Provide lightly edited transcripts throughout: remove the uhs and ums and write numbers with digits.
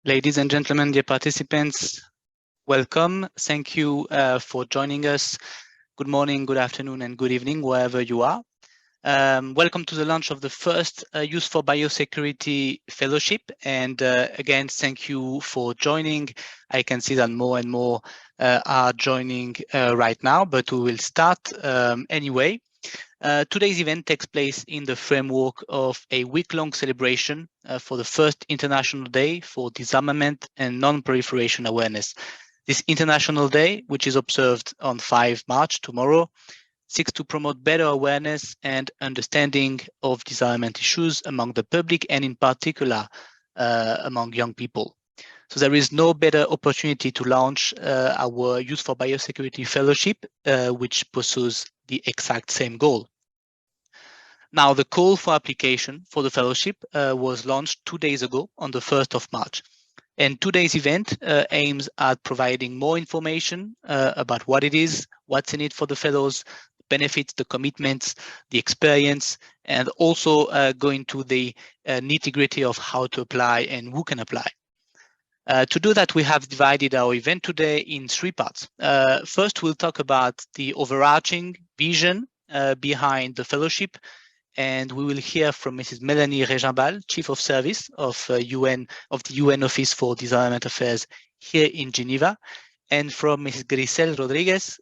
Ladies and gentlemen, dear participants, welcome. Thank you for joining us. Good morning, good afternoon, and good evening, wherever you are. Welcome to the launch of the first Youth for Biosecurity Fellowship. And again, thank you for joining. I can see that more and more are joining right now, but we will start anyway. Today's event takes place in the framework of a week-long celebration for the first International Day for Disarmament and Non-Proliferation Awareness. This International Day, which is observed on 5 March, tomorrow, seeks to promote better awareness and understanding of disarmament issues among the public and in particular among young people. So there is no better opportunity to launch our Youth for Biosecurity Fellowship, which pursues the exact same goal. Now, the call for application for the fellowship was launched 2 days ago on the 1st of March. And today's event aims at providing more information about what it is, what's in it for the fellows, the benefits, the commitments, the experience, and also go into the nitty-gritty of how to apply and who can apply. To do that, we have divided our event today in 3 parts. First, we'll talk about the overarching vision behind the fellowship, and we will hear from Mrs. Melanie Regimbal, Chief of Service of the UN Office for Disarmament Affairs here in Geneva, and from Mrs. Grisel Rodriguez,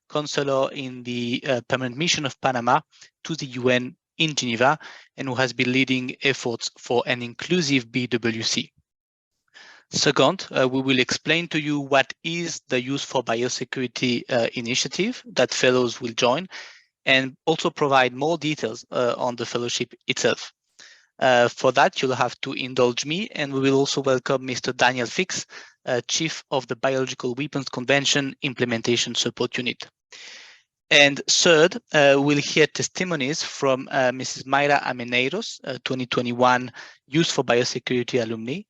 Consular in the Permanent Mission of Panama to the UN in Geneva, and who has been leading efforts for an inclusive BWC. Second, we will explain to you what is the Youth for Biosecurity initiative that fellows will join, and also provide more details on the fellowship itself. For that, you'll have to indulge me, and we will also welcome Mr. Daniel Fix, Chief of the Biological Weapons Convention Implementation Support Unit. And third, we'll hear testimonies from Mrs. Mayra Ameneiros, 2021 Youth for Biosecurity alumni,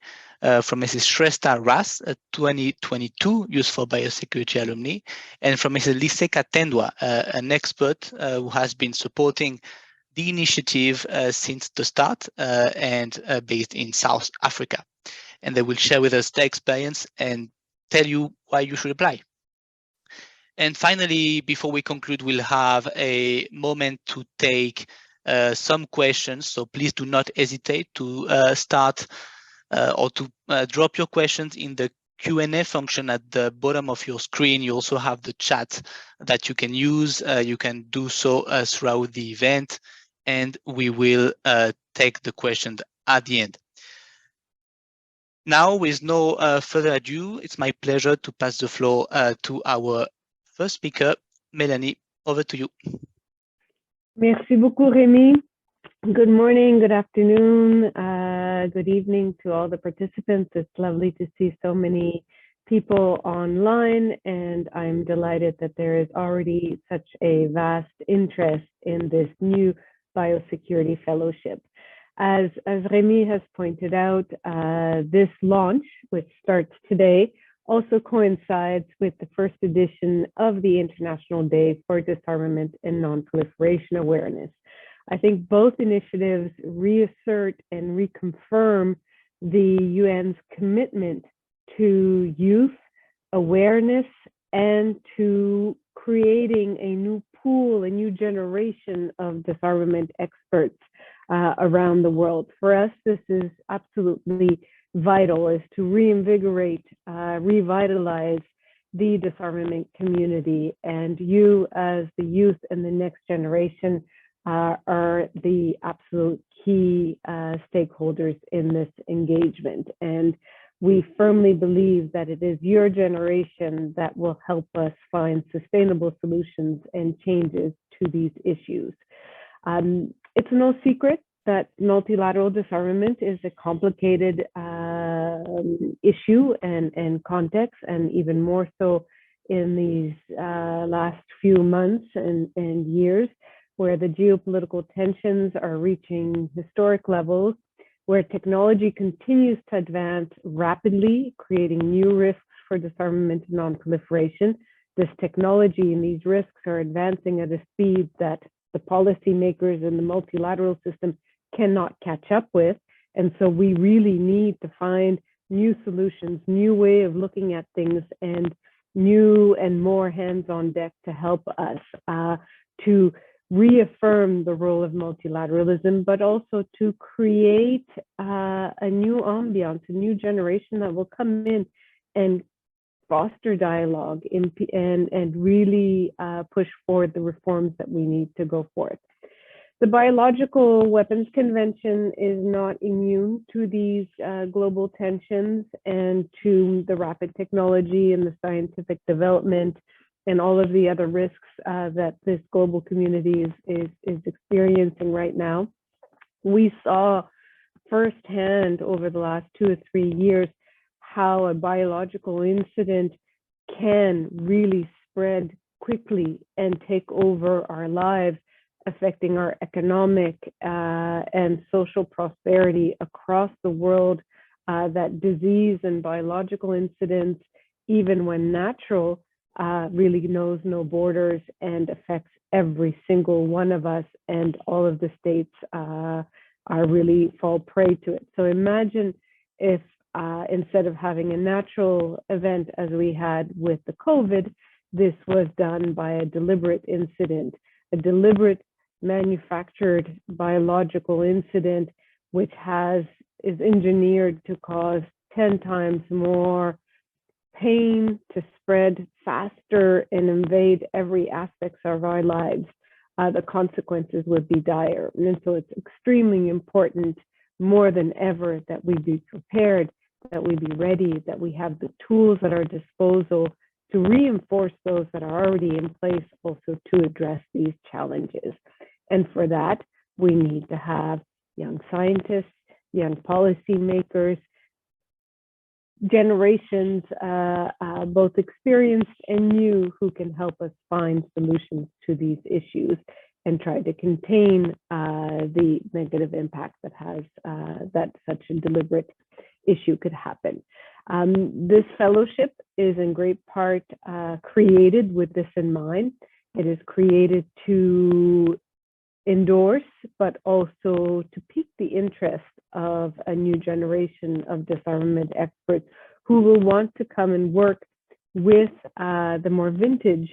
from Mrs. Shrestha Ras, 2022 Youth for Biosecurity alumni, and from Mrs. Liseka Tendwa, an expert who has been supporting the initiative since the start and based in South Africa. And they will share with us their experience and tell you why you should apply. And finally, before we conclude, we'll have a moment to take some questions. So please do not hesitate to start or to drop your questions in the Q&A function at the bottom of your screen. You also have the chat that you can use. You can do so throughout the event, and we will take the questions at the end. Now, with no further ado, it's my pleasure to pass the floor to our first speaker. Melanie, over to you. Merci beaucoup, Rémi. Good morning, good afternoon, good evening to all the participants. It's lovely to see so many people online, and I'm delighted that there is already such a vast interest in this new Biosecurity Fellowship. As Rémi has pointed out, this launch, which starts today, also coincides with the first edition of the International Day for Disarmament and Non-Proliferation Awareness. I think both initiatives reassert and reconfirm the UN's commitment to youth awareness and to creating a new pool, a new generation of disarmament experts around the world. For us, this is absolutely vital, is to reinvigorate, revitalize the disarmament community. And you, as the youth and the next generation, are the absolute key stakeholders in this engagement. And we firmly believe that it is your generation that will help us find sustainable solutions and changes to these issues. It's no secret that multilateral disarmament is a complicated issue and context, and even more so in these last few months and years, where the geopolitical tensions are reaching historic levels, where technology continues to advance rapidly, creating new risks for disarmament and non-proliferation. This technology and these risks are advancing at a speed that the policymakers in the multilateral system cannot catch up with. And so we really need to find new solutions, new way of looking at things, and new and more hands on deck to help us to reaffirm the role of multilateralism, but also to create a new ambiance, a new generation that will come in and foster dialogue and really push forward the reforms that we need to go forth. The Biological Weapons Convention is not immune to these global tensions and to the rapid technology and the scientific development and all of the other risks that this global community is experiencing right now. We saw firsthand over the last 2 or 3 years how a biological incident can really spread quickly and take over our lives, affecting our economic and social prosperity across the world, that disease and biological incidents, even when natural, really knows no borders and affects every single one of us, and all of the states are really fall prey to it. So imagine if instead of having a natural event as we had with the COVID, this was done by a deliberate incident, a deliberate manufactured biological incident, which is engineered to cause 10 times more pain, to spread faster and invade every aspect of our lives. The consequences would be dire. And so it's extremely important, more than ever, that we be prepared, that we be ready, that we have the tools at our disposal to reinforce those that are already in place, also to address these challenges. And for that, we need to have young scientists, young policymakers, generations, both experienced and new, who can help us find solutions to these issues and try to contain the negative impact that such a deliberate issue could happen. This fellowship is in great part created with this in mind. It is created to endorse, but also to pique the interest of a new generation of disarmament experts who will want to come and work with the more vintage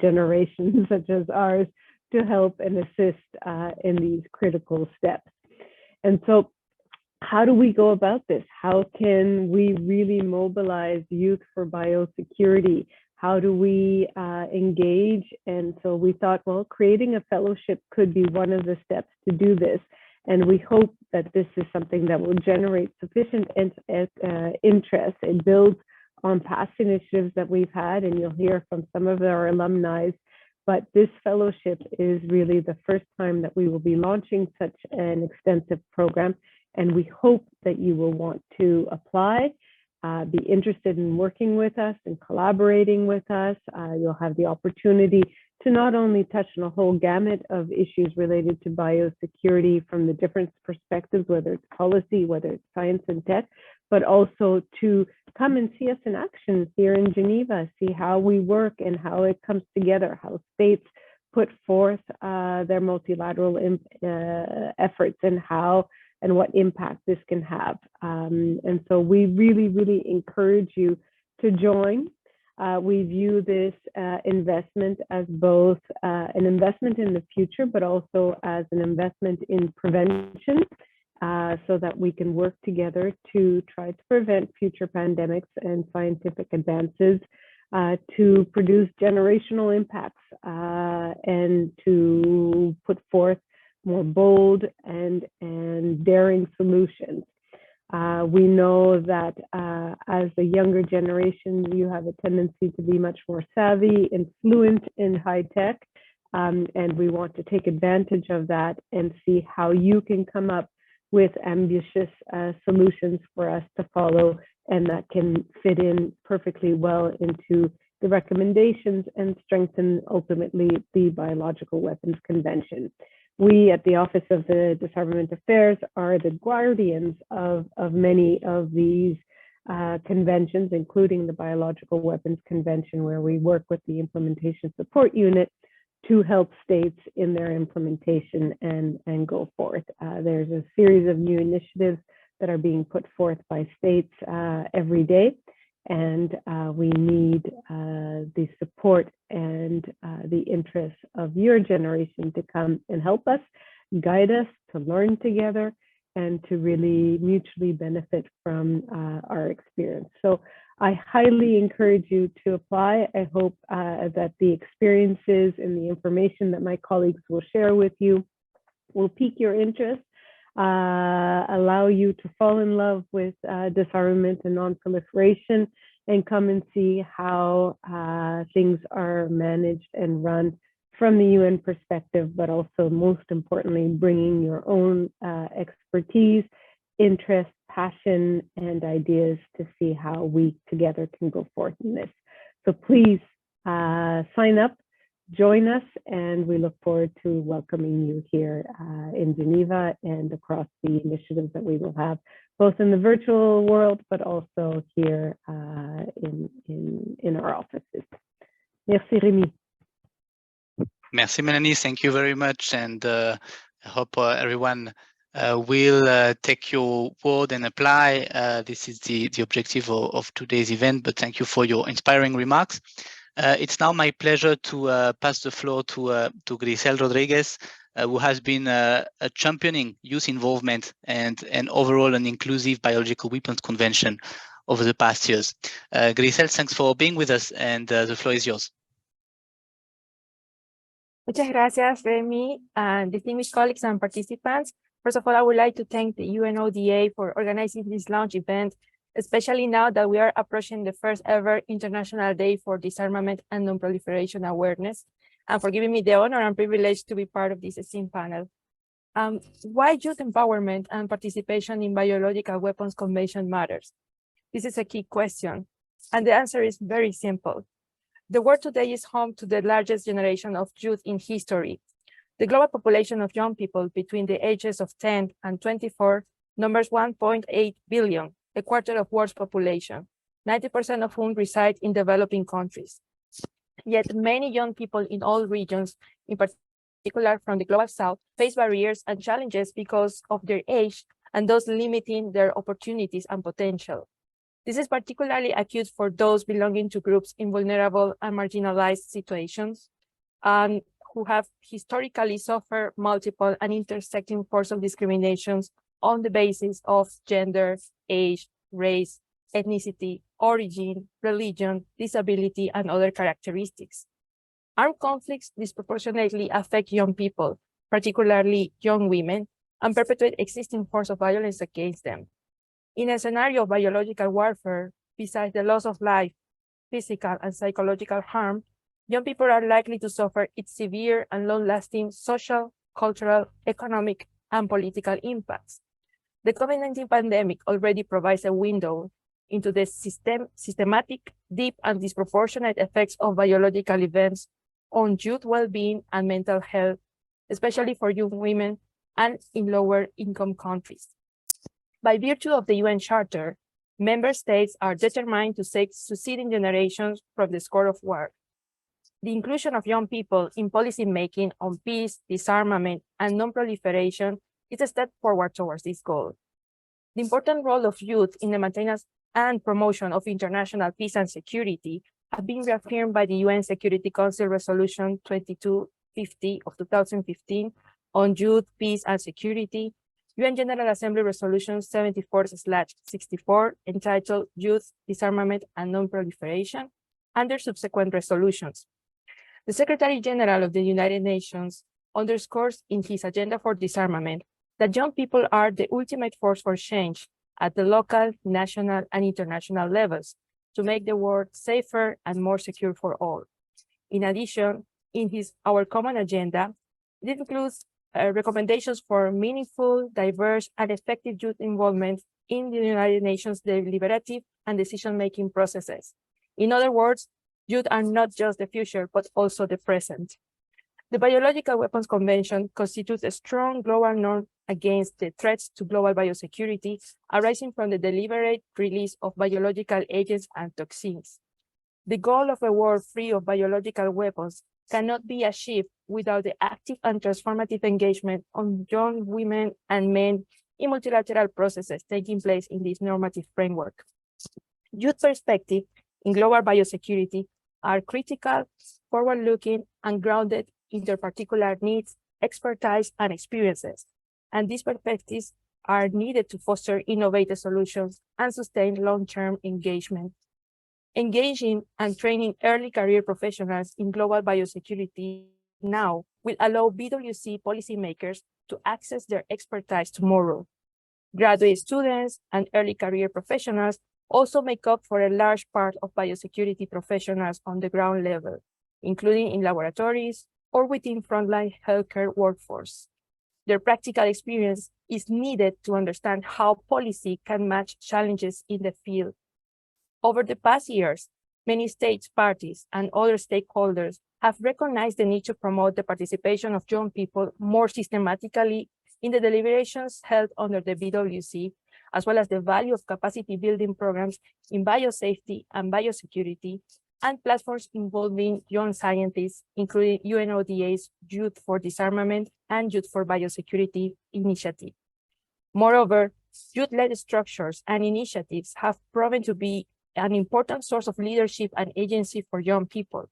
generations such as ours to help and assist in these critical steps. And so how do we go about this? How can we really mobilize youth for biosecurity? How do we engage? And so we thought, well, creating a fellowship could be one of the steps to do this. And we hope that this is something that will generate sufficient interest. It builds on past initiatives that we've had, and you'll hear from some of our alumni. But this fellowship is really the first time that we will be launching such an extensive program. And we hope that you will want to apply, be interested in working with us and collaborating with us. You'll have the opportunity to not only touch on a whole gamut of issues related to biosecurity from the different perspectives, whether it's policy, whether it's science and tech, but also to come and see us in action here in Geneva, see how we work and how it comes together, how states put forth their multilateral efforts and how and what impact this can have. And so we really, really encourage you to join. We view this investment as both an investment in the future, but also as an investment in prevention, so that we can work together to try to prevent future pandemics and scientific advances, to produce generational impacts, and to put forth more bold and daring solutions. We know that as the younger generation, you have a tendency to be much more savvy and fluent in high tech, and we want to take advantage of that and see how you can come up with ambitious solutions for us to follow, and that can fit in perfectly well into the recommendations and strengthen ultimately the Biological Weapons Convention. We at the Office of the Disarmament Affairs are the guardians of many of these conventions, including the Biological Weapons Convention, where we work with the Implementation Support Unit to help states in their implementation and go forth. There's a series of new initiatives that are being put forth by states every day. And we need the support and the interest of your generation to come and help us, guide us, to learn together, and to really mutually benefit from our experience. So I highly encourage you to apply. I hope that the experiences and the information that my colleagues will share with you will pique your interest, allow you to fall in love with disarmament and non-proliferation, and come and see how things are managed and run from the UN perspective, but also most importantly, bringing your own expertise, interest, passion, and ideas to see how we together can go forth in this. So please sign up, join us, and we look forward to welcoming you here in Geneva and across the initiatives that we will have, both in the virtual world, but also here in our offices. Merci, Rémi. Merci, Melanie. Thank you very much. And I hope everyone will take your word and apply. This is the objective of today's event, but thank you for your inspiring remarks. It's now my pleasure to pass the floor to Grisel Rodriguez, who has been championing youth involvement and overall an inclusive biological weapons convention over the past years. Grisel, thanks for being with us, and the floor is yours. Muchas gracias, Remy, and distinguished colleagues and participants. First of all, I would like to thank the UNODA for organizing this launch event, especially now that we are approaching the first ever International Day for Disarmament and Non-Proliferation Awareness, and for giving me the honor and privilege to be part of this esteemed panel. Why youth empowerment and participation in Biological Weapons Convention matters? This is a key question, and the answer is very simple. The world today is home to the largest generation of youth in history. The global population of young people between the ages of 10 and 24 numbers 1.8 billion, a quarter of world's population, 90% of whom reside in developing countries. Yet many young people in all regions, in particular from the global south, face barriers and challenges because of their age and thus limiting their opportunities and potential. This is particularly acute for those belonging to groups in vulnerable and marginalized situations, who have historically suffered multiple and intersecting forms of discriminations on the basis of gender, age, race, ethnicity, origin, religion, disability, and other characteristics. Armed conflicts disproportionately affect young people, particularly young women, and perpetuate existing forms of violence against them. In a scenario of biological warfare, besides the loss of life, physical and psychological harm, young people are likely to suffer its severe and long-lasting social, cultural, economic, and political impacts. The COVID-19 pandemic already provides a window into the systematic, deep, and disproportionate effects of biological events on youth well-being and mental health, especially for young women and in lower-income countries. By virtue of the UN Charter, member states are determined to save succeeding generations from the scourge of war. The inclusion of young people in policy-making on peace, disarmament, and non-proliferation is a step forward towards this goal. The important role of youth in the maintenance and promotion of international peace and security have been reaffirmed by the UN Security Council Resolution 2250 of 2015 on youth, peace, and security, UN General Assembly Resolution 74/64 entitled Youth, Disarmament, and Non-Proliferation, and their subsequent resolutions. The Secretary General of the United Nations underscores in his Agenda for Disarmament that young people are the ultimate force for change at the local, national, and international levels to make the world safer and more secure for all. In addition, in Our Common Agenda, it includes recommendations for meaningful, diverse, and effective youth involvement in the United Nations deliberative and decision-making processes. In other words, youth are not just the future, but also the present. The Biological Weapons Convention constitutes a strong global norm against the threats to global biosecurity arising from the deliberate release of biological agents and toxins. The goal of a world free of biological weapons cannot be achieved without the active and transformative engagement of young women and men in multilateral processes taking place in this normative framework. Youth perspective in global biosecurity are critical, forward-looking, and grounded in their particular needs, expertise, and experiences. And these perspectives are needed to foster innovative solutions and sustain long-term engagement. Engaging and training early career professionals in global biosecurity now will allow BWC policymakers to access their expertise tomorrow. Graduate students and early career professionals also make up for a large part of biosecurity professionals on the ground level, including in laboratories or within frontline healthcare workforce. Their practical experience is needed to understand how policy can match challenges in the field. Over the past years, many states, parties, and other stakeholders have recognized the need to promote the participation of young people more systematically in the deliberations held under the BWC, as well as the value of capacity building programs in biosafety and biosecurity, and platforms involving young scientists, including UNODA's Youth for Disarmament and Youth for Biosecurity initiative. Moreover, youth-led structures and initiatives have proven to be an important source of leadership and agency for young people.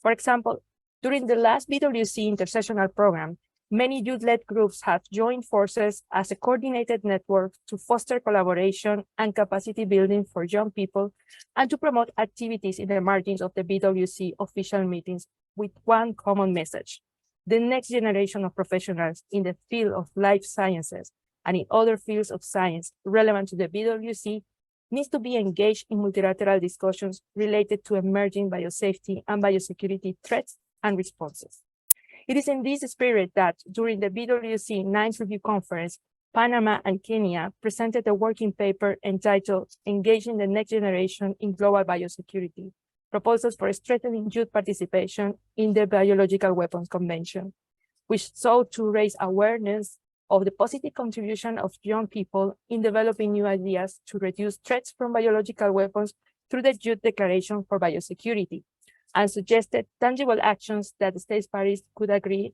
For example, during the last BWC intersessional program, many youth-led groups have joined forces as a coordinated network to foster collaboration and capacity building for young people and to promote activities in the margins of the BWC official meetings with one common message. The next generation of professionals in the field of life sciences and in other fields of science relevant to the BWC needs to be engaged in multilateral discussions related to emerging biosafety and biosecurity threats and responses. It is in this spirit that during the BWC 9th Review Conference, Panama and Kenya presented a working paper entitled Engaging the Next Generation in Global Biosecurity, Proposals for Strengthening Youth Participation in the Biological Weapons Convention, which sought to raise awareness of the positive contribution of young people in developing new ideas to reduce threats from biological weapons through the Youth Declaration for Biosecurity, and suggested tangible actions that the states parties could agree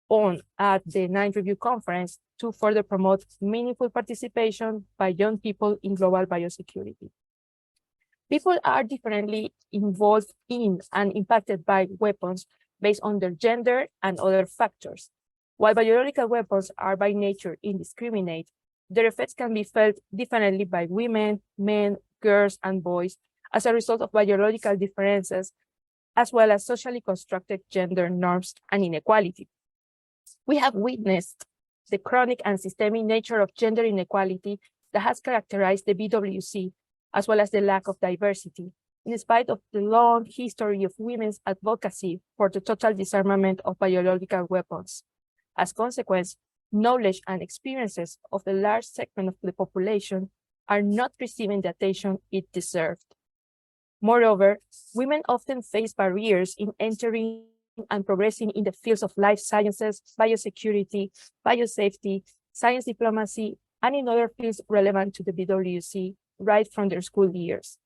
on at the 9th Review Conference to further promote meaningful participation by young people in global biosecurity. People are differently involved in and impacted by weapons based on their gender and other factors. While biological weapons are by nature indiscriminate, their effects can be felt differently by women, men, girls, and boys as a result of biological differences, as well as socially constructed gender norms and inequality. We have witnessed the chronic and systemic nature of gender inequality that has characterized the BWC, as well as the lack of diversity, in spite of the long history of women's advocacy for the total disarmament of biological weapons. As a consequence, knowledge and experiences of a large segment of the population are not receiving the attention it deserved. Moreover, women often face barriers in entering and progressing in the fields of life sciences, biosecurity, biosafety, science diplomacy, and in other fields relevant to the BWC right from their school years.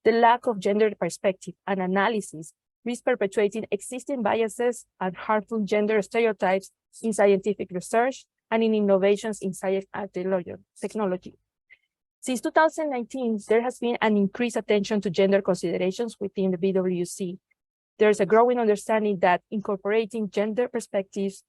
The lack of gender perspective and analysis risks perpetuating existing biases and harmful gender stereotypes in scientific research and in innovations in science and technology. Since 2019, there has been an increased attention to gender considerations within the BWC. There is a growing understanding that incorporating gender perspectives,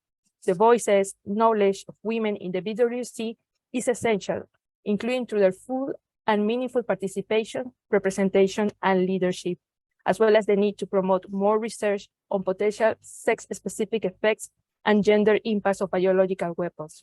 the voices, knowledge of women in the BWC is essential, including through their full and meaningful participation, representation, and leadership, as well as the need to promote more research on potential sex-specific effects and gender impacts of biological weapons.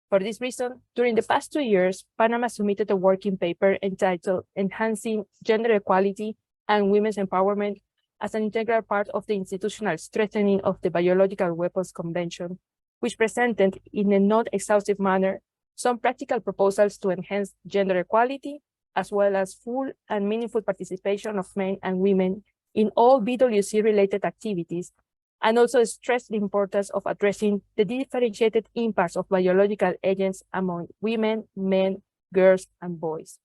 For this reason, during the past 2 years, Panama submitted a working paper entitled Enhancing Gender Equality and Women's Empowerment as an integral part of the institutional strengthening of the Biological Weapons Convention, which presented in a non-exhaustive manner some practical proposals to enhance gender equality, as well as full and meaningful participation of men and women in all BWC-related activities, and also stressed the importance of addressing the differentiated impacts of biological agents among women, men, girls, and boys.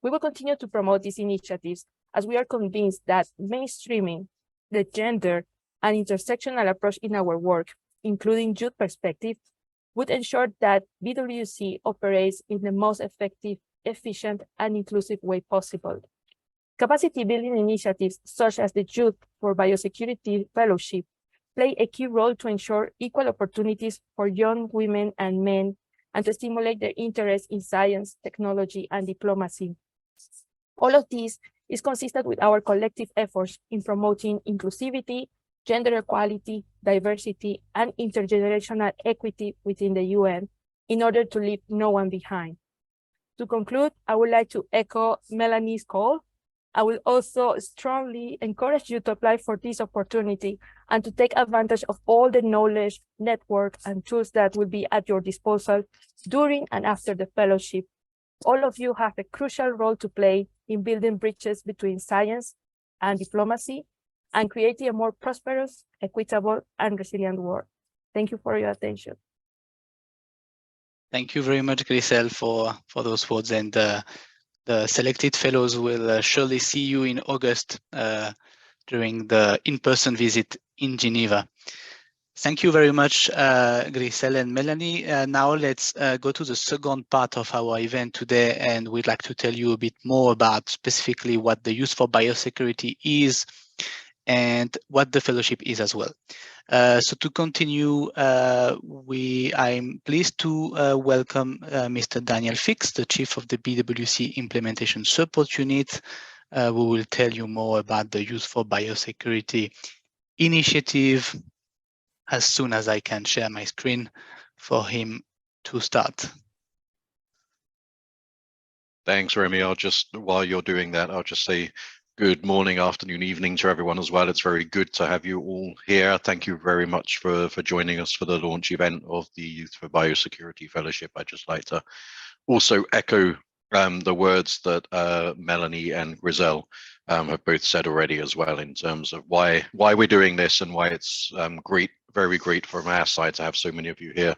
We will continue to promote these initiatives as we are convinced that mainstreaming the gender and intersectional approach in our work, including youth perspective, would ensure that BWC operates in the most effective, efficient, and inclusive way possible. Capacity building initiatives such as the Youth for Biosecurity Fellowship play a key role to ensure equal opportunities for young women and men and to stimulate their interest in science, technology, and diplomacy. All of this is consistent with our collective efforts in promoting inclusivity, gender equality, diversity, and intergenerational equity within the UN in order to leave no one behind. To conclude, I would like to echo Melanie's call. I will also strongly encourage you to apply for this opportunity and to take advantage of all the knowledge, network, and tools that will be at your disposal during and after the fellowship. All of you have a crucial role to play in building bridges between science and diplomacy and creating a more prosperous, equitable, and resilient world. Thank you for your attention. Thank you very much, Grisel, for those words. And the selected fellows will surely see you in August during the in-person visit in Geneva. Thank you very much, Grisel and Melanie. Now let's go to the second part of our event today, and we'd like to tell you a bit more about specifically what the Youth for Biosecurity is and what the fellowship is as well. So to continue, I'm pleased to welcome Mr. Daniel Fix, the Chief of the BWC Implementation Support Unit, who will tell you more about the Youth for Biosecurity initiative as soon as I can share my screen for him to start. Thanks, Remy. While you're doing that, I'll just say good morning, afternoon, evening to everyone as well. It's very good to have you all here. Thank you very much for joining us for the launch event of the Youth for Biosecurity Fellowship. I'd just like to also echo the words that Melanie and Grisel have both said already as well, in terms of why we're doing this and why it's very great from our side to have so many of you here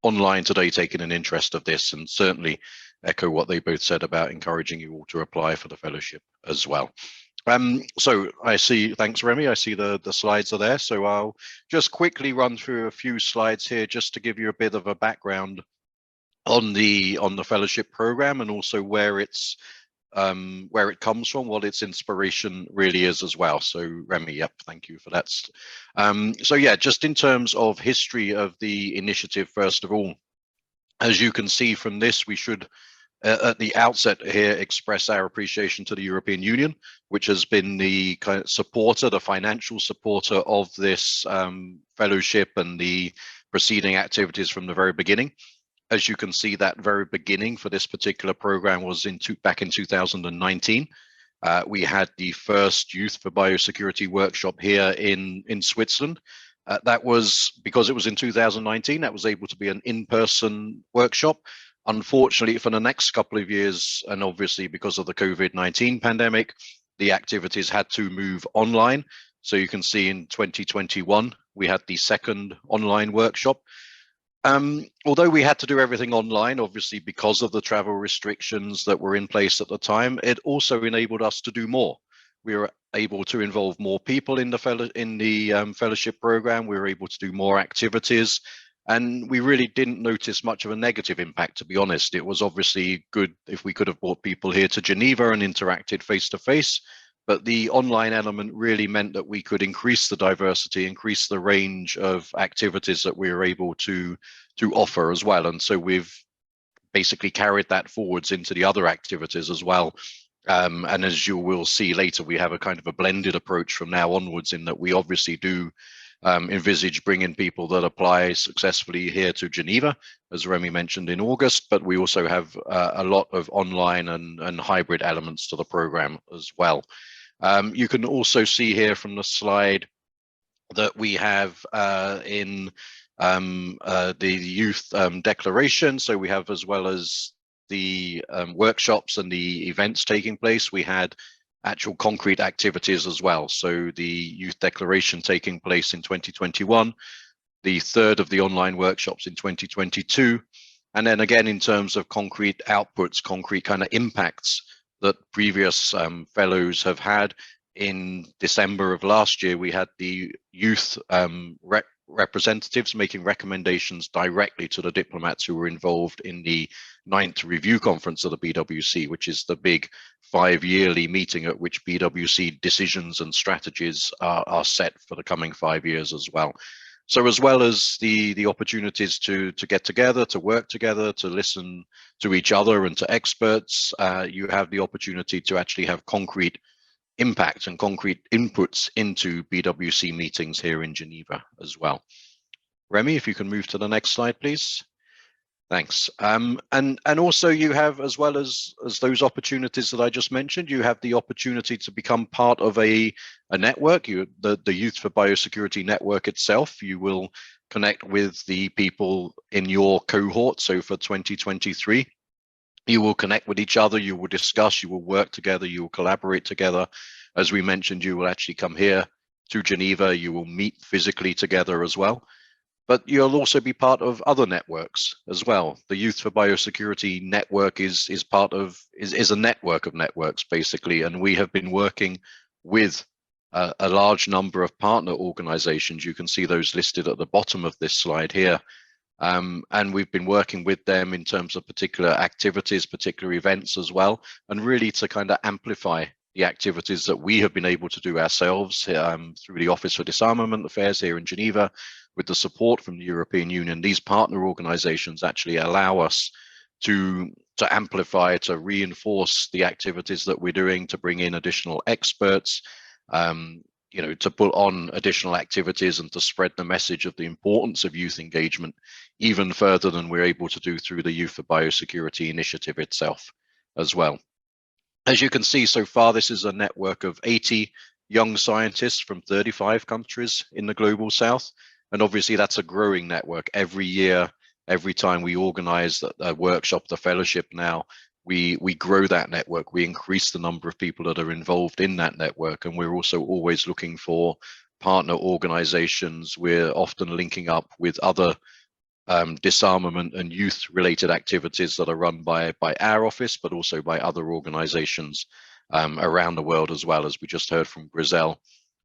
online today taking an interest of this, and certainly echo what they both said about encouraging you all to apply for the fellowship as well. So I see, thanks Remy, I see the slides are there. So I'll just quickly run through a few slides here just to give you a bit of a background on the fellowship program, and also where it comes from, what its inspiration really is as well. So Remy, yep, thank you for that. So yeah, just in terms of history of the initiative, first of all, as you can see from this, we should at the outset here express our appreciation to the European Union, which has been the kind of supporter, the financial supporter of this fellowship and the preceding activities from the very beginning. As you can see, that very beginning for this particular program was back in 2019. We had the first Youth for Biosecurity workshop here in Switzerland. That was because it was in 2019, that was able to be an in-person workshop. Unfortunately, for the next couple of years, and obviously because of the COVID-19 pandemic, the activities had to move online. So you can see in 2021, we had the second online workshop. Although we had to do everything online, obviously because of the travel restrictions that were in place at the time, it also enabled us to do more. We were able to involve more people in the fellowship program. We were able to do more activities, and we really didn't notice much of a negative impact, to be honest. It was obviously good if we could have brought people here to Geneva and interacted face to face, but the online element really meant that we could increase the diversity, increase the range of activities that we were able to offer as well. And so we've basically carried that forwards into the other activities as well. And as you will see later, we have a kind of a blended approach from now onwards, in that we obviously do envisage bringing people that apply successfully here to Geneva, as Remy mentioned, in August, but we also have a lot of online and hybrid elements to the program as well. You can also see here from the slide that we have in the youth declaration. So we have, as well as the workshops and the events taking place, we had actual concrete activities as well. So the youth declaration taking place in 2021, the third of the online workshops in 2022. And then again, in terms of concrete outputs, concrete kind of impacts that previous fellows have had, in December of last year, we had the youth representatives making recommendations directly to the diplomats who were involved in the 9th Review Conference of the BWC, which is the big 5-yearly meeting at which BWC decisions and strategies are set for the coming 5 years as well. So as well as the opportunities to get together, to work together, to listen to each other and to experts, you have the opportunity to actually have concrete impact and concrete inputs into BWC meetings here in Geneva as well. Remy, if you can move to the next slide, please. Thanks. And also you have, as well as those opportunities that I just mentioned, you have the opportunity to become part of a network. The Youth for Biosecurity network itself. You will connect with the people in your cohort. So for 2023, you will connect with each other, you will discuss, you will work together, you will collaborate together. As we mentioned, you will actually come here to Geneva, you will meet physically together as well. But you'll also be part of other networks as well. The Youth for Biosecurity network is a network of networks, basically. And we have been working with a large number of partner organizations. You can see those listed at the bottom of this slide here. And we've been working with them in terms of particular activities, particular events as well, and really to kind of amplify the activities that we have been able to do ourselves through the Office for Disarmament Affairs here in Geneva, with the support from the European Union. These partner organizations actually allow us to amplify, to reinforce the activities that we're doing, to bring in additional experts, you know, to put on additional activities and to spread the message of the importance of youth engagement even further than we're able to do through the Youth for Biosecurity initiative itself as well. As you can see so far, this is a network of 80 young scientists from 35 countries in the Global South. And obviously that's a growing network. Every year, every time we organize a workshop, the fellowship now, we grow that network, we increase the number of people that are involved in that network, and we're also always looking for partner organizations. We're often linking up with other disarmament and youth related activities that are run by our office, but also by other organizations around the world as well. As we just heard from Grizel,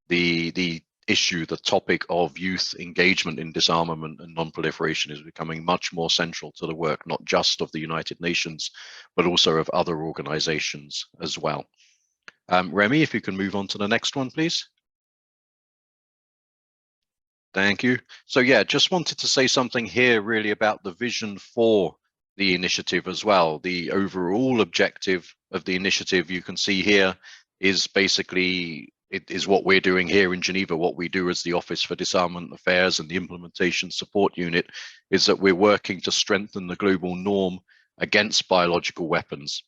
the issue, the topic of youth engagement in disarmament and non-proliferation is becoming much more central to the work, not just of the United Nations, but also of other organizations as well. Remy, if you can move on to the next one, please. Thank you. So yeah, just wanted to say something here really about the vision for the initiative as well. The overall objective of the initiative, you can see here, is basically, it is what we're doing here in Geneva. What we do as the Office for Disarmament Affairs and the Implementation Support Unit is that we're working to strengthen the global norm against biological weapons.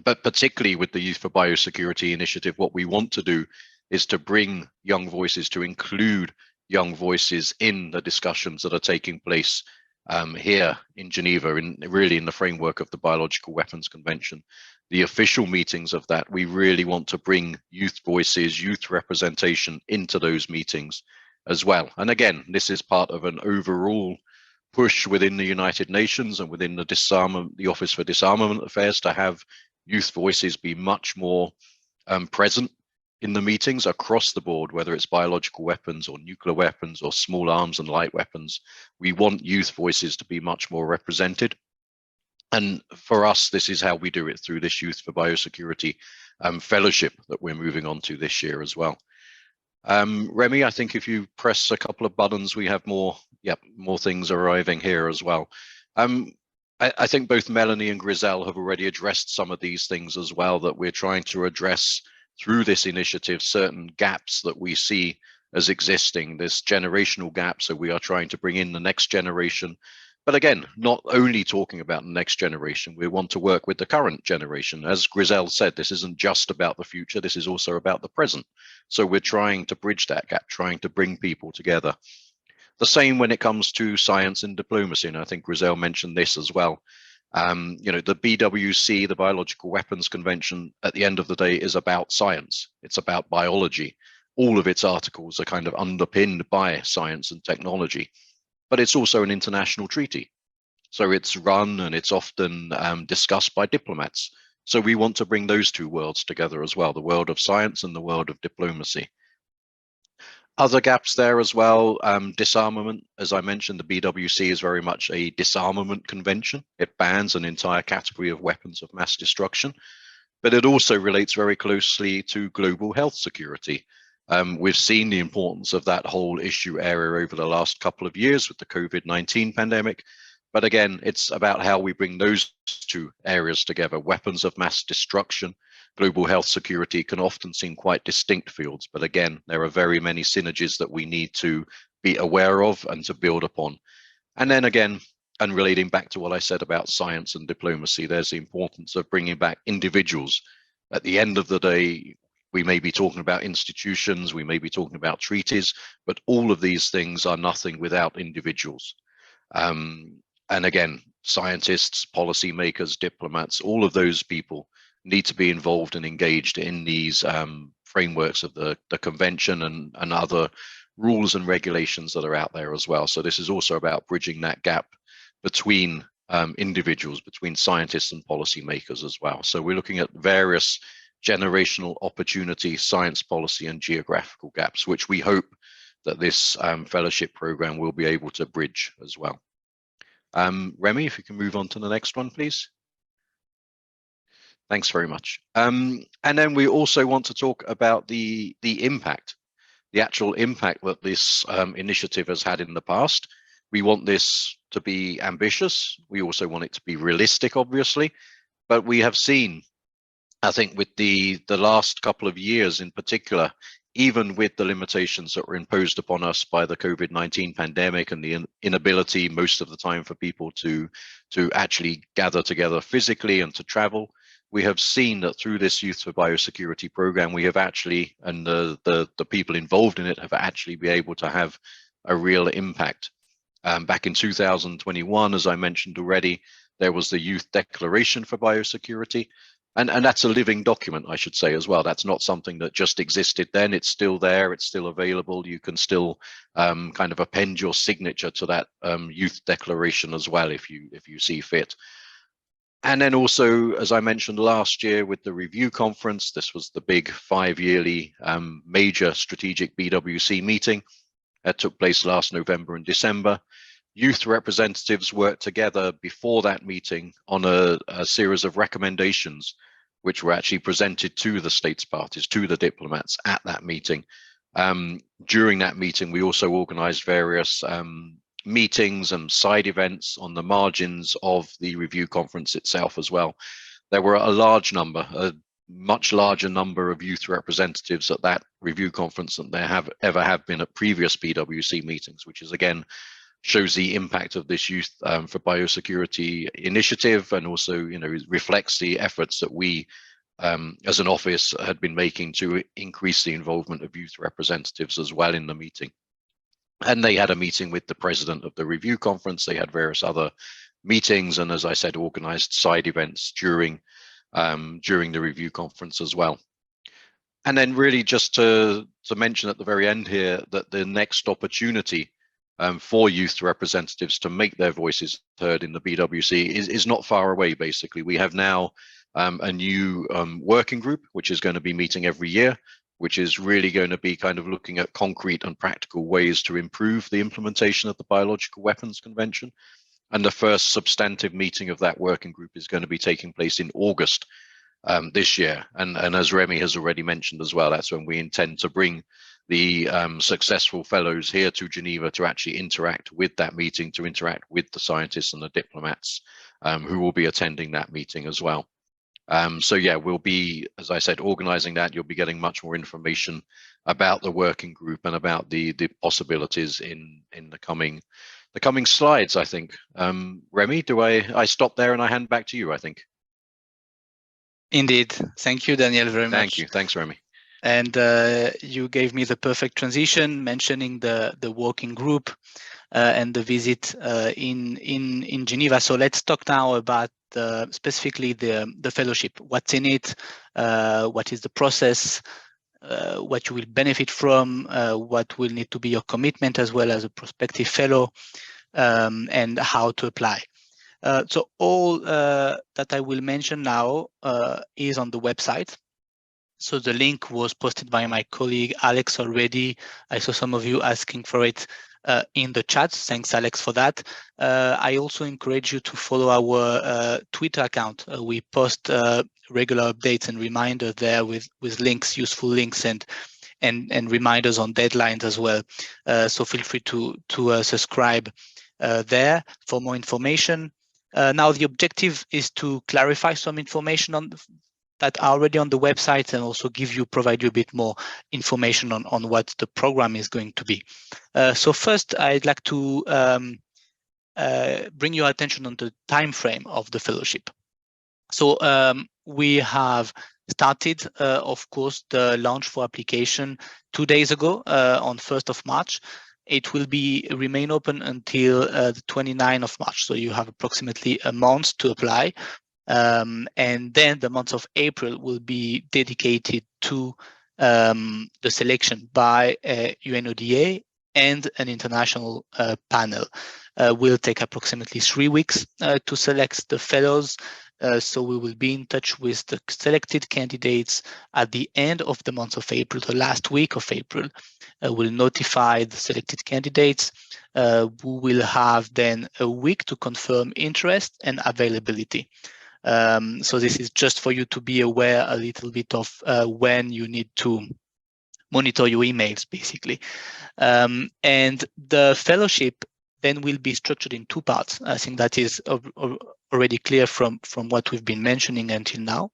But particularly with the Youth for Biosecurity initiative, what we want to do is to bring young voices, to include young voices in the discussions that are taking place here in Geneva, really in the framework of the Biological Weapons Convention. The official meetings of that, we really want to bring youth voices, youth representation into those meetings as well. And again, this is part of an overall push within the United Nations and within the Office for Disarmament Affairs to have youth voices be much more present in the meetings across the board, whether it's biological weapons or nuclear weapons or small arms and light weapons. We want youth voices to be much more represented. And for us, this is how we do it, through this Youth for Biosecurity Fellowship that we're moving on to this year as well. Remy, I think if you press a couple of buttons, we have more things arriving here as well. I think both Melanie and Grizel have already addressed some of these things as well, that we're trying to address through this initiative, certain gaps that we see as existing, this generational gap. So we are trying to bring in the next generation. But again, not only talking about the next generation, we want to work with the current generation. As Grizel said, this isn't just about the future, this is also about the present. So we're trying to bridge that gap, trying to bring people together. The same when it comes to science and diplomacy, and I think Grizel mentioned this as well. You know, the BWC, the Biological Weapons Convention, at the end of the day is about science. It's about biology. All of its articles are kind of underpinned by science and technology. But it's also an international treaty. So it's run and it's often discussed by diplomats. So we want to bring those two worlds together as well, the world of science and the world of diplomacy. Other gaps there as well, disarmament. As I mentioned, the BWC is very much a disarmament convention. It bans an entire category of weapons of mass destruction, but it also relates very closely to global health security. We've seen the importance of that whole issue area over the last couple of years with the COVID-19 pandemic. But again, it's about how we bring those two areas together. Weapons of mass destruction, global health security can often seem quite distinct fields, but again, there are very many synergies that we need to be aware of and to build upon. And then again, and relating back to what I said about science and diplomacy, there's the importance of bringing back individuals. At the end of the day, we may be talking about institutions, we may be talking about treaties, but all of these things are nothing without individuals. And again, scientists, policymakers, diplomats, all of those people need to be involved and engaged in these frameworks of the convention and other rules and regulations that are out there as well. So this is also about bridging that gap between individuals, between scientists and policymakers as well. So we're looking at various generational opportunity, science policy and geographical gaps, which we hope that this fellowship program will be able to bridge as well. Remy, if you can move on to the next one, please. Thanks very much. And then we also want to talk about the impact, the actual impact that this initiative has had in the past. We want this to be ambitious. We also want it to be realistic, obviously, but we have seen, I think, with the last couple of years in particular, even with the limitations that were imposed upon us by the COVID-19 pandemic and the inability most of the time for people to actually gather together physically and to travel, we have seen that through this Youth for Biosecurity program, we have actually, and the people involved in it have actually been able to have a real impact. Back in 2021, as I mentioned already, there was the Youth Declaration for Biosecurity. And that's a living document, I should say, as well. That's not something that just existed then. It's still there. It's still available. You can still kind of append your signature to that youth declaration as well, if you see fit. And then also, as I mentioned last year with the review conference, this was the big 5-yearly major strategic BWC meeting that took place last November and December. Youth representatives worked together before that meeting on a series of recommendations, which were actually presented to the states parties, to the diplomats at that meeting. During that meeting, we also organized various meetings and side events on the margins of the review conference itself as well. There were a large number, a much larger number of youth representatives at that review conference than there ever have been at previous BWC meetings, which is again, shows the impact of this Youth for Biosecurity initiative, and also, reflects the efforts that we, as an office, had been making to increase the involvement of youth representatives as well in the meeting. And they had a meeting with the president of the review conference. They had various other meetings, and as I said, organized side events during the review conference as well. And then really just to mention at the very end here that the next opportunity for youth representatives to make their voices heard in the BWC is not far away. Basically, we have now a new working group, which is going to be meeting every year, which is really going to be kind of looking at concrete and practical ways to improve the implementation of the Biological Weapons Convention. And the first substantive meeting of that working group is going to be taking place in August this year. And as Remy has already mentioned as well, that's when we intend to bring the successful fellows here to Geneva to actually interact with that meeting, to interact with the scientists and the diplomats who will be attending that meeting as well. So yeah, we'll be, as I said, organizing that. You'll be getting much more information about the working group and about the possibilities in the coming slides, I think. Remy, do I stop there and I hand back to you, I think? Indeed. Thank you, Daniel, very much. Thank you. Thanks, Remy. And you gave me the perfect transition, mentioning the working group and the visit in Geneva. So let's talk now about specifically the fellowship. What's in it? What is the process? What you will benefit from? What will need to be your commitment as well as a prospective fellow, and how to apply. So all that I will mention now is on the website. So the link was posted by my colleague Alex already. I saw some of you asking for it in the chat. Thanks, Alex, for that. I also encourage you to follow our Twitter account. We post regular updates and reminders there with links, useful links, and reminders on deadlines as well. So feel free to subscribe there for more information. Now the objective is to clarify some information on that are already on the website, and also provide you a bit more information on what the program is going to be. So first, I'd like to bring your attention on the time frame of the fellowship. So we have started, of course, the launch for application 2 days ago on 1st of March. It will remain open until the 29th of March. So you have approximately a month to apply. And then the month of April will be dedicated to the selection by UNODA and an international panel. Will take approximately 3 weeks to select the fellows. So we will be in touch with the selected candidates at the end of the month of April, the last week of April. We'll notify the selected candidates who will have then a week to confirm interest and availability. So this is just for you to be aware a little bit of when you need to monitor your emails, basically. And the fellowship then will be structured in 2 parts. I think that is already clear from what we've been mentioning until now.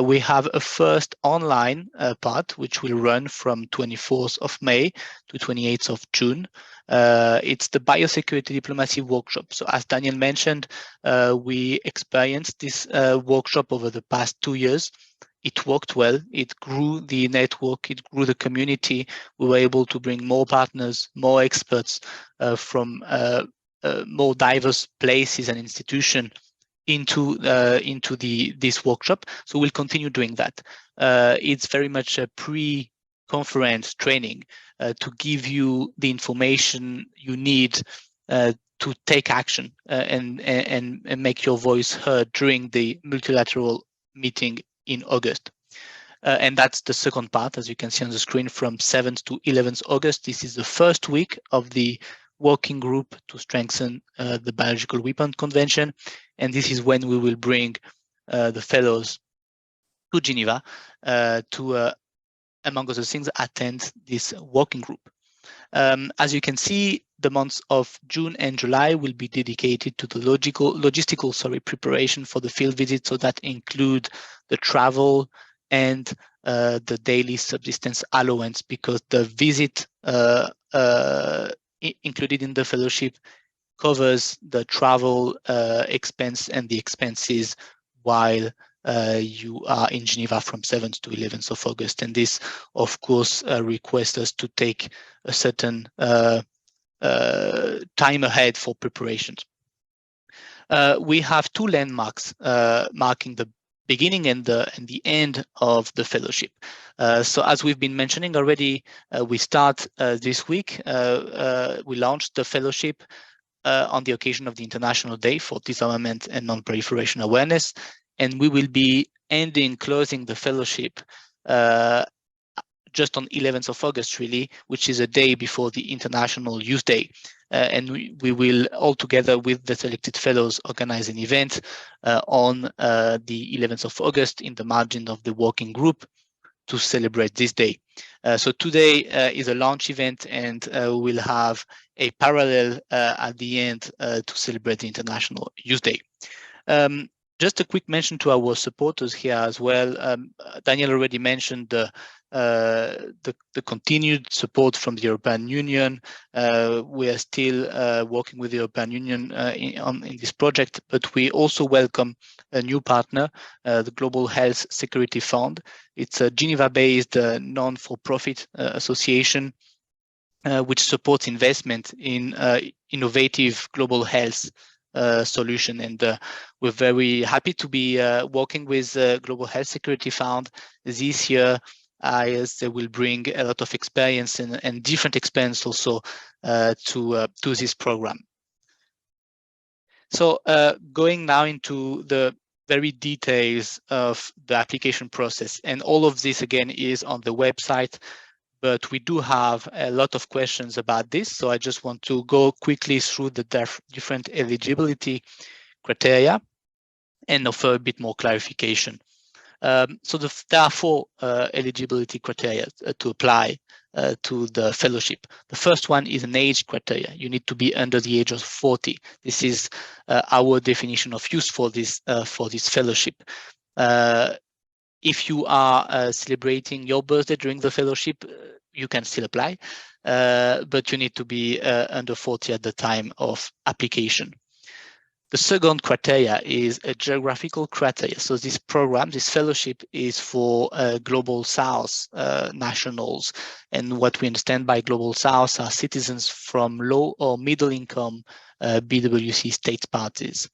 We have a first online part, which will run from 24th of May to 28th of June. It's the Biosecurity Diplomacy Workshop. So as Daniel mentioned, we experienced this workshop over the past 2 years. It worked well. It grew the network. It grew the community. We were able to bring more partners, more experts from more diverse places and institutions into this workshop. So we'll continue doing that. It's very much a pre-conference training to give you the information you need to take action and make your voice heard during the multilateral meeting in August. And that's the second part, as you can see on the screen, from 7th to 11th August. This is the first week of the working group to strengthen the Biological Weapon Convention. And this is when we will bring the fellows to Geneva to, among other things, attend this working group. As you can see, the months of June and July will be dedicated to the logistical preparation for the field visit. So that include the travel and the daily subsistence allowance, because the visit included in the fellowship covers the travel expense and the expenses while you are in Geneva from 7th to 11th of August. And this, of course, requires us to take a certain time ahead for preparations. We have 2 landmarks marking the beginning and the end of the fellowship. So as we've been mentioning already, we start this week. We launched the fellowship on the occasion of the International Day for Disarmament and Non-Proliferation Awareness. And we will be closing the fellowship just on 11th of August, really, which is a day before the International Youth Day. And we will, all together with the selected fellows, organize an event on the 11th of August in the margin of the working group to celebrate this day. So today is a launch event, and we'll have a parallel at the end to celebrate the International Youth Day. Just a quick mention to our supporters here as well. Daniel already mentioned the continued support from the European Union. We are still working with the European Union in this project, but we also welcome a new partner, the Global Health Security Fund. It's a Geneva-based non-for-profit association which supports investment in innovative global health solution, and we're very happy to be working with Global Health Security Fund this year, as they will bring a lot of experience and different experience also to this program. So going now into the very details of the application process. And all of this, again, is on the website, but we do have a lot of questions about this. So I just want to go quickly through the different eligibility criteria and offer a bit more clarification. So there are 4 eligibility criteria to apply to the fellowship. The first one is an age criteria. You need to be under the age of 40. This is our definition of use for this fellowship. If you are celebrating your birthday during the fellowship, you can still apply, but you need to be under 40 at the time of application. The second criteria is a geographical criteria. So this program, this fellowship, is for Global South nationals. And what we understand by Global South are citizens from low or middle income BWC state parties.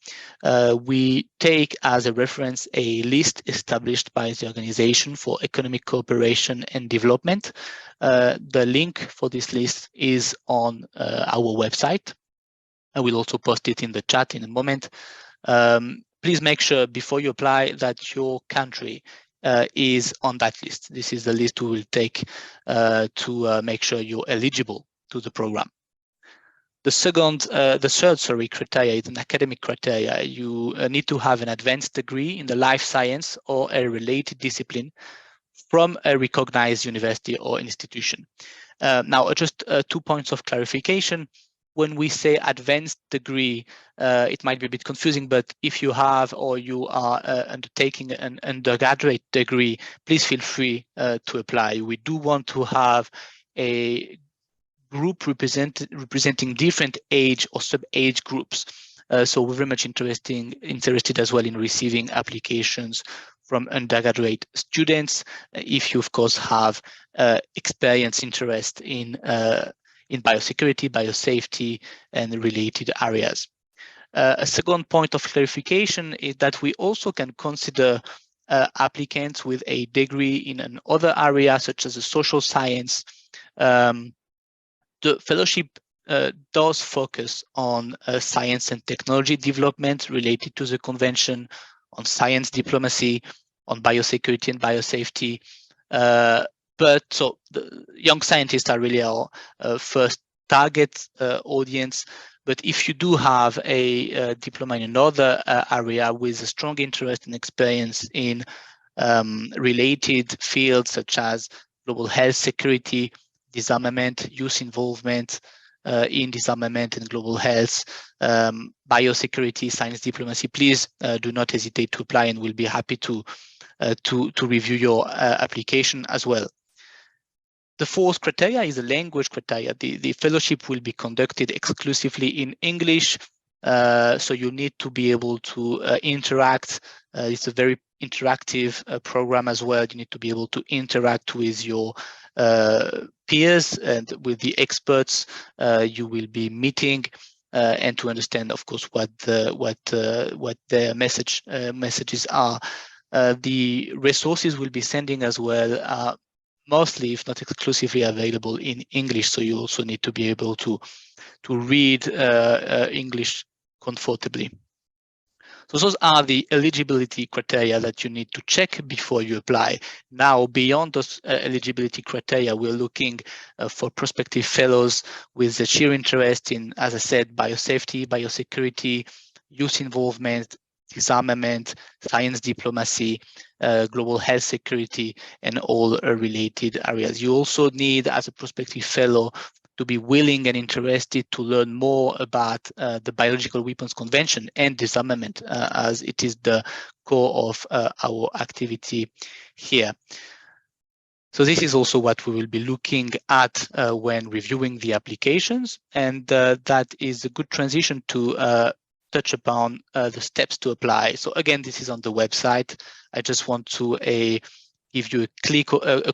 We take as a reference a list established by the Organization for Economic Cooperation and Development. The link for this list is on our website. I will also post it in the chat in a moment. Please make sure before you apply that your country is on that list. This is the list we will take to make sure you're eligible to the program. The third criteria is an academic criteria. You need to have an advanced degree in the life science or a related discipline from a recognized university or institution. Now, just 2 points of clarification. When we say advanced degree, it might be a bit confusing, but if you have or you are undertaking an undergraduate degree, please feel free to apply. We do want to have a group representing different age or sub-age groups. So we're very much interested as well in receiving applications from undergraduate students if you, of course, have experience, interest in biosecurity, biosafety, and related areas. A second point of clarification is that we also can consider applicants with a degree in another area, such as a social science. The fellowship does focus on science and technology development related to the convention, on science diplomacy, on biosecurity and biosafety. But so the young scientists are really our first target audience. But if you do have a diploma in another area with a strong interest and experience in related fields such as global health, security, disarmament, youth involvement in disarmament and global health, biosecurity, science diplomacy, please do not hesitate to apply, and we'll be happy to review your application as well. The fourth criteria is a language criteria. The fellowship will be conducted exclusively in English, so you need to be able to interact. It's a very interactive program as well. You need to be able to interact with your peers and with the experts you will be meeting, and to understand, of course, what their messages are. The resources we'll be sending as well are mostly, if not exclusively, available in English. So you also need to be able to read English comfortably. So those are the eligibility criteria that you need to check before you apply. Now, beyond those eligibility criteria, we're looking for prospective fellows with a sheer interest in, as I said, biosafety, biosecurity, youth involvement, disarmament, science diplomacy, global health security, and all related areas. You also need, as a prospective fellow, to be willing and interested to learn more about the Biological Weapons Convention and disarmament, as it is the core of our activity here. So this is also what we will be looking at when reviewing the applications, and that is a good transition to touch upon the steps to apply. So again, this is on the website. I just want to give you a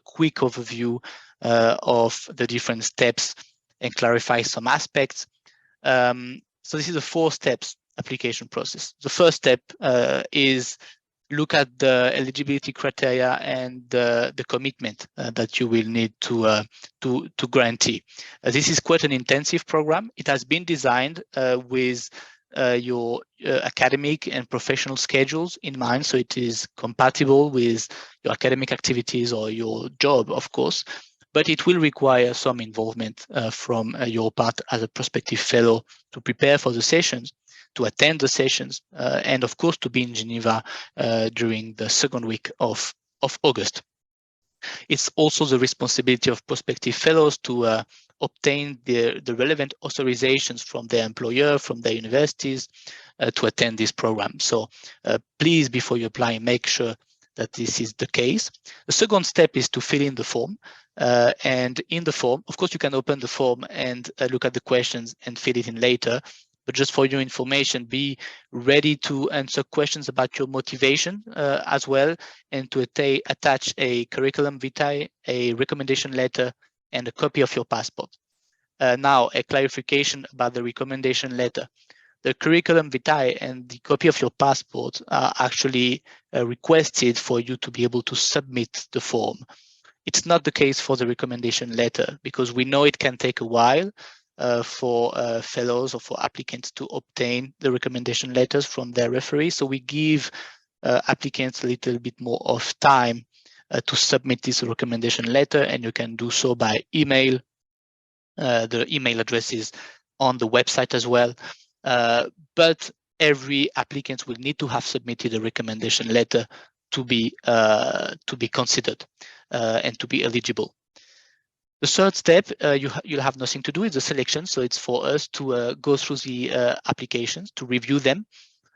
quick overview of the different steps and clarify some aspects. So this is a 4 steps application process. The first step is look at the eligibility criteria and the commitment that you will need to grantee. This is quite an intensive program. It has been designed with your academic and professional schedules in mind, so it is compatible with your academic activities or your job, of course, but it will require some involvement from your part as a prospective fellow to prepare for the sessions, to attend the sessions, and of course to be in Geneva during the second week of August. It's also the responsibility of prospective fellows to obtain the relevant authorizations from their employer, from their universities, to attend this program. So please, before you apply, make sure that this is the case. The second step is to fill in the form. And in the form, of course, you can open the form and look at the questions and fill it in later. But just for your information, be ready to answer questions about your motivation as well, and to attach a curriculum vitae, a recommendation letter, and a copy of your passport. Now, a clarification about the recommendation letter. The curriculum vitae and the copy of your passport are actually requested for you to be able to submit the form. It's not the case for the recommendation letter, because we know it can take a while for fellows or for applicants to obtain the recommendation letters from their referee. So we give applicants a little bit more of time to submit this recommendation letter, and you can do so by email. The email address is on the website as well. But every applicant will need to have submitted a recommendation letter to be considered and to be eligible. The third step, you'll have nothing to do with the selection. So it's for us to go through the applications, to review them.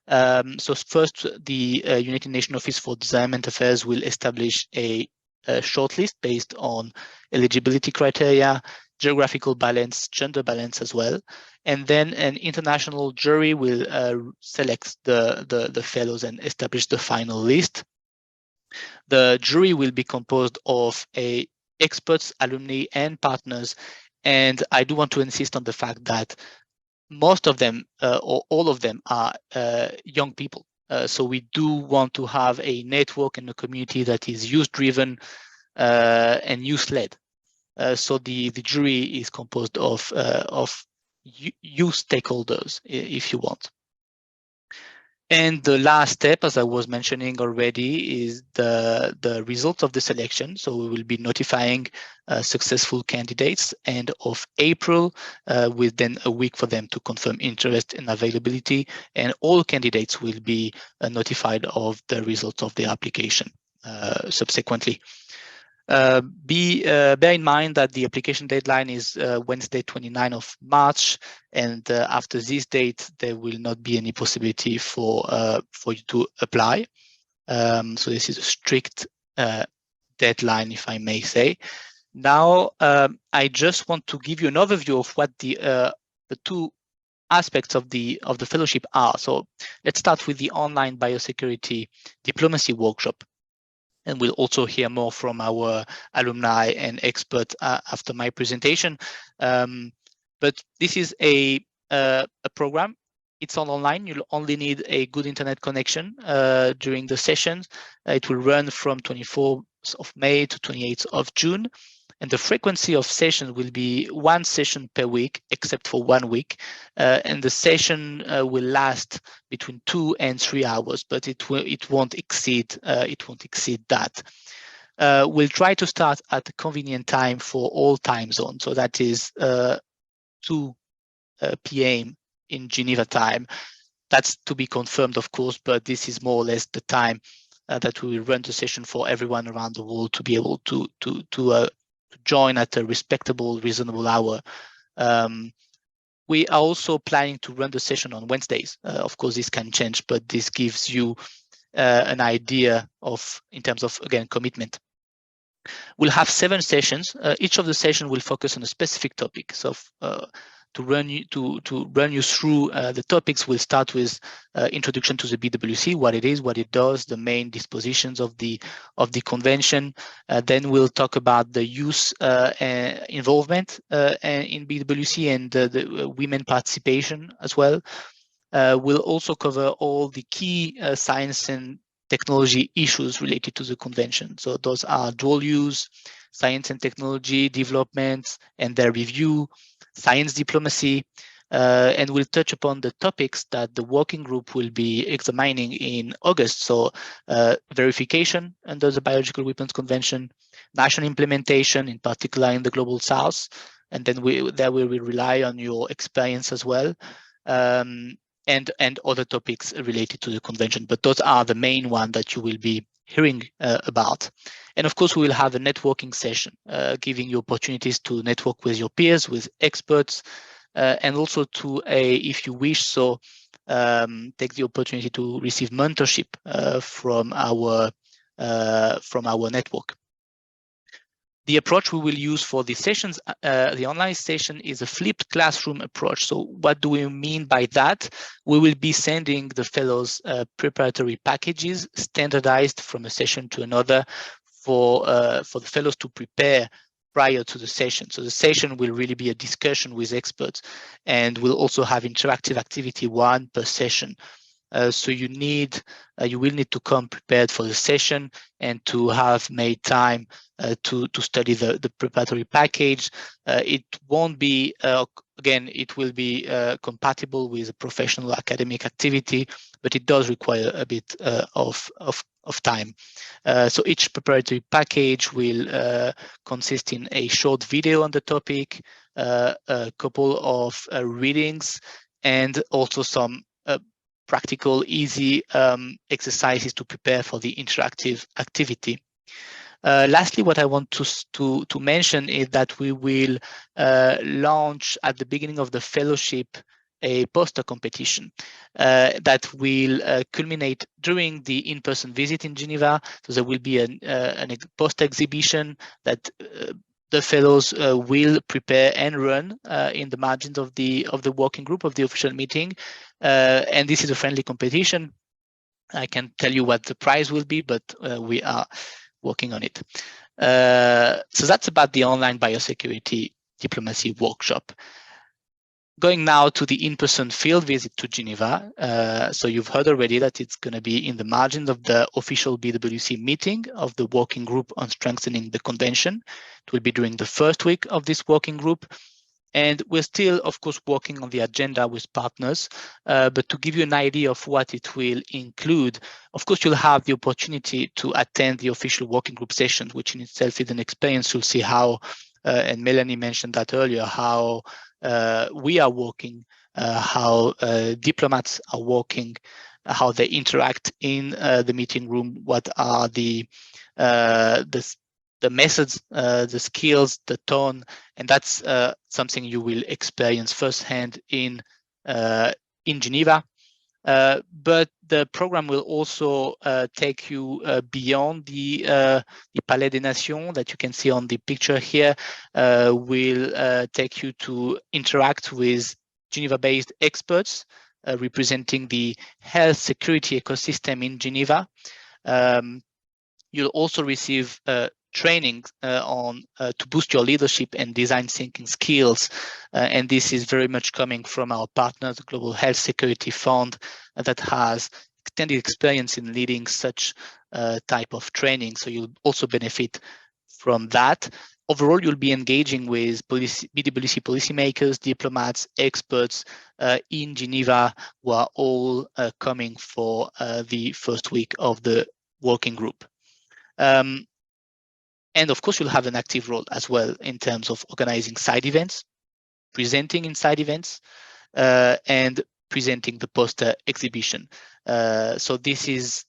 So first, the United Nations Office for Disarmament Affairs will establish a shortlist based on eligibility criteria, geographical balance, gender balance as well. And then an international jury will select the fellows and establish the final list. The jury will be composed of experts, alumni, and partners. And I do want to insist on the fact that most of them or all of them are young people. So we do want to have a network and a community that is youth-driven and youth-led. So the jury is composed of youth stakeholders, if you want. And the last step, as I was mentioning already, is the result of the selection. So we will be notifying successful candidates end of April, with then a week for them to confirm interest and availability. And all candidates will be notified of the results of their application subsequently. Bear in mind that the application deadline is Wednesday, 29th of March, and after this date, there will not be any possibility for you to apply. So this is a strict deadline, if I may say. Now, I just want to give you an overview of what the two aspects of the fellowship are. So let's start with the online biosecurity diplomacy workshop. And we'll also hear more from our alumni and experts after my presentation. But this is a program. It's online. You'll only need a good internet connection during the sessions. It will run from 24th of May to 28th of June. And the frequency of sessions will be one session per week, except for 1 week. And the session will last between 2 and 3 hours, but it won't exceed that. We'll try to start at a convenient time for all time zones. So that is 2 p.m. in Geneva time. That's to be confirmed, of course, but this is more or less the time that we will run the session for everyone around the world to be able to join at a respectable, reasonable hour. We are also planning to run the session on Wednesdays. Of course, this can change, but this gives you an idea of, in terms of, again, commitment. We'll have 7 sessions. Each of the sessions will focus on a specific topic. So to run you through the topics, we'll start with introduction to the BWC, what it is, what it does, the main dispositions of the convention. Then we'll talk about the youth involvement in BWC and the women participation as well. We'll also cover all the key science and technology issues related to the convention. So those are dual use, science and technology developments and their review, science diplomacy, and we'll touch upon the topics that the working group will be examining in August. So verification under the Biological Weapons Convention, national implementation, in particular in the Global South, and then we will rely on your experience as well, and other topics related to the convention. But those are the main ones that you will be hearing about. And of course, we will have a networking session, giving you opportunities to network with your peers, with experts, and also to, if you wish so, take the opportunity to receive mentorship from our network. The approach we will use for the sessions, the online session, is a flipped classroom approach. So what do we mean by that? We will be sending the fellows preparatory packages standardized from a session to another for the fellows to prepare prior to the session. So the session will really be a discussion with experts, and we'll also have interactive activity, one per session. So you will need to come prepared for the session and to have made time to study the preparatory package. It won't be, again, it will be compatible with a professional academic activity, but it does require a bit of time. So each preparatory package will consist in a short video on the topic, a couple of readings, and also some practical, easy exercises to prepare for the interactive activity. Lastly, what I want to mention is that we will launch at the beginning of the fellowship a poster competition that will culminate during the in-person visit in Geneva. So there will be a poster exhibition that the fellows will prepare and run in the margins of the working group of the official meeting. And this is a friendly competition. I can't tell you what the prize will be, but we are working on it. So that's about the online biosecurity diplomacy workshop. Going now to the in-person field visit to Geneva. So you've heard already that it's going to be in the margins of the official BWC meeting of the working group on strengthening the convention. It will be during the first week of this working group. And we're still, of course, working on the agenda with partners, but to give you an idea of what it will include, of course, you'll have the opportunity to attend the official working group sessions, which in itself is an experience. You'll see how, and Melanie mentioned that earlier, how we are working, how diplomats are working, how they interact in the meeting room, what are the methods, the skills, the tone, and that's something you will experience firsthand in Geneva. But the program will also take you beyond the Palais des Nations that you can see on the picture here. Will take you to interact with Geneva-based experts representing the health security ecosystem in Geneva. You'll also receive training on to boost your leadership and design thinking skills. And this is very much coming from our partner, the Global Health Security Fund, that has extended experience in leading such type of training. So you'll also benefit from that. Overall, you'll be engaging with BWC policymakers, diplomats, experts in Geneva, who are all coming for the first week of the working group. And of course, you'll have an active role as well in terms of organizing side events, presenting in side events, and presenting the poster exhibition. So this is,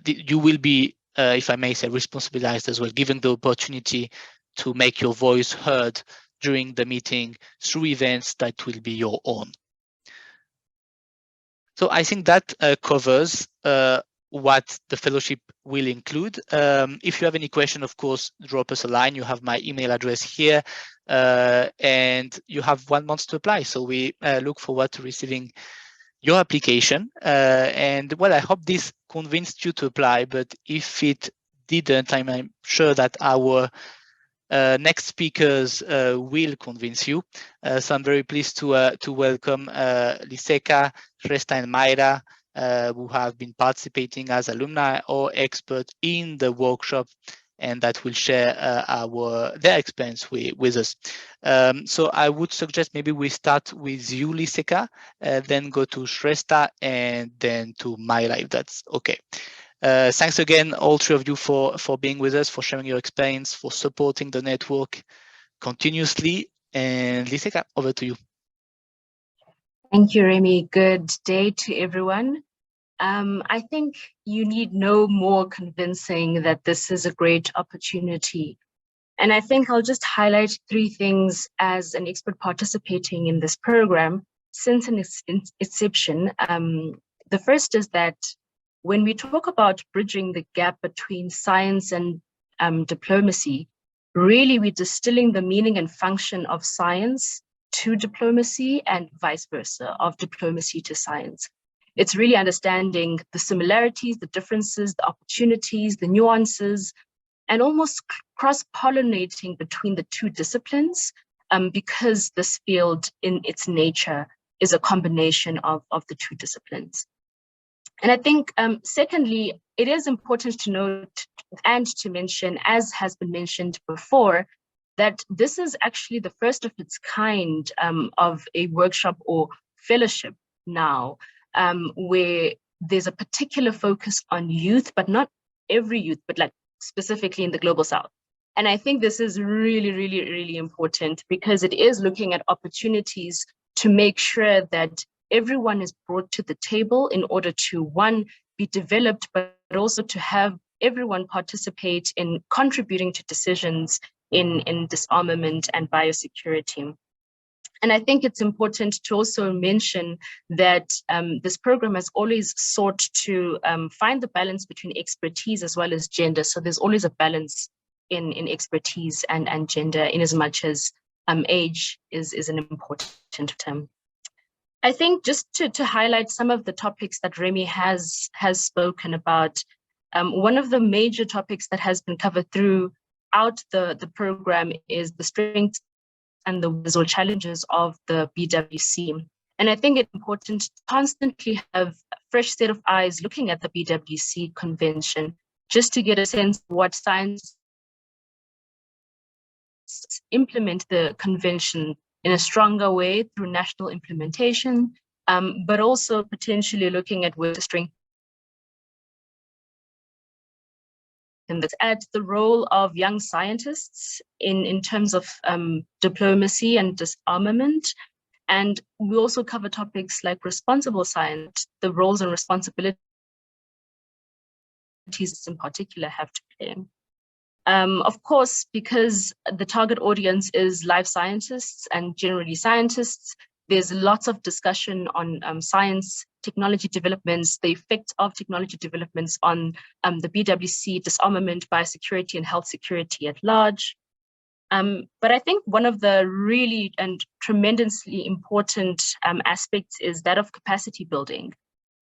you will be, if I may say, responsibilized as well, given the opportunity to make your voice heard during the meeting through events that will be your own. So I think that covers what the fellowship will include. If you have any question, of course, drop us a line. You have my email address here, and you have 1 month to apply. So we look forward to receiving your application. And well, I hope this convinced you to apply, but if it didn't, I'm sure that our next speakers will convince you. So I'm very pleased to welcome Liseka, Shrestha, and Mayra, who have been participating as alumni or experts in the workshop, and that will share their experience with us. So I would suggest maybe we start with you, Liseka, then go to Shrestha, and then to My Life. That's okay. Thanks again, all three of you, for being with us, for sharing your experience, for supporting the network continuously. And Liseka, over to you. Thank you, Remy. Good day to everyone. I think you need no more convincing that this is a great opportunity. And I think I'll just highlight three things as an expert participating in this program since its inception. The first is that when we talk about bridging the gap between science and diplomacy, really we're distilling the meaning and function of science to diplomacy and vice versa, of diplomacy to science. It's really understanding the similarities, the differences, the opportunities, the nuances, and almost cross-pollinating between the two disciplines, because this field in its nature is a combination of the two disciplines. And I think, secondly, it is important to note and to mention, as has been mentioned before, that this is actually the first of its kind of a workshop or fellowship now, where there's a particular focus on youth, but not every youth, but like specifically in the Global South. And I think this is really, really, really important, because it is looking at opportunities to make sure that everyone is brought to the table in order to, one, be developed, but also to have everyone participate in contributing to decisions in disarmament and biosecurity. And I think it's important to also mention that this program has always sought to find the balance between expertise as well as gender. So there's always a balance in expertise and gender, in as much as age is an important term. I think just to highlight some of the topics that Remy has spoken about, one of the major topics that has been covered throughout the program is the strengths and the visual challenges of the BWC. And I think it's important to constantly have a fresh set of eyes looking at the BWC convention, just to get a sense of what science implement the convention in a stronger way through national implementation, but also potentially looking at ways to strengthen at the role of young scientists in terms of diplomacy and disarmament. And we also cover topics like responsible science, the roles and responsibilities in particular have to play. Of course, because the target audience is life scientists and generally scientists, there's lots of discussion on science, technology developments, the effects of technology developments on the BWC, disarmament, biosecurity, and health security at large. But I think one of the really and tremendously important aspects is that of capacity building.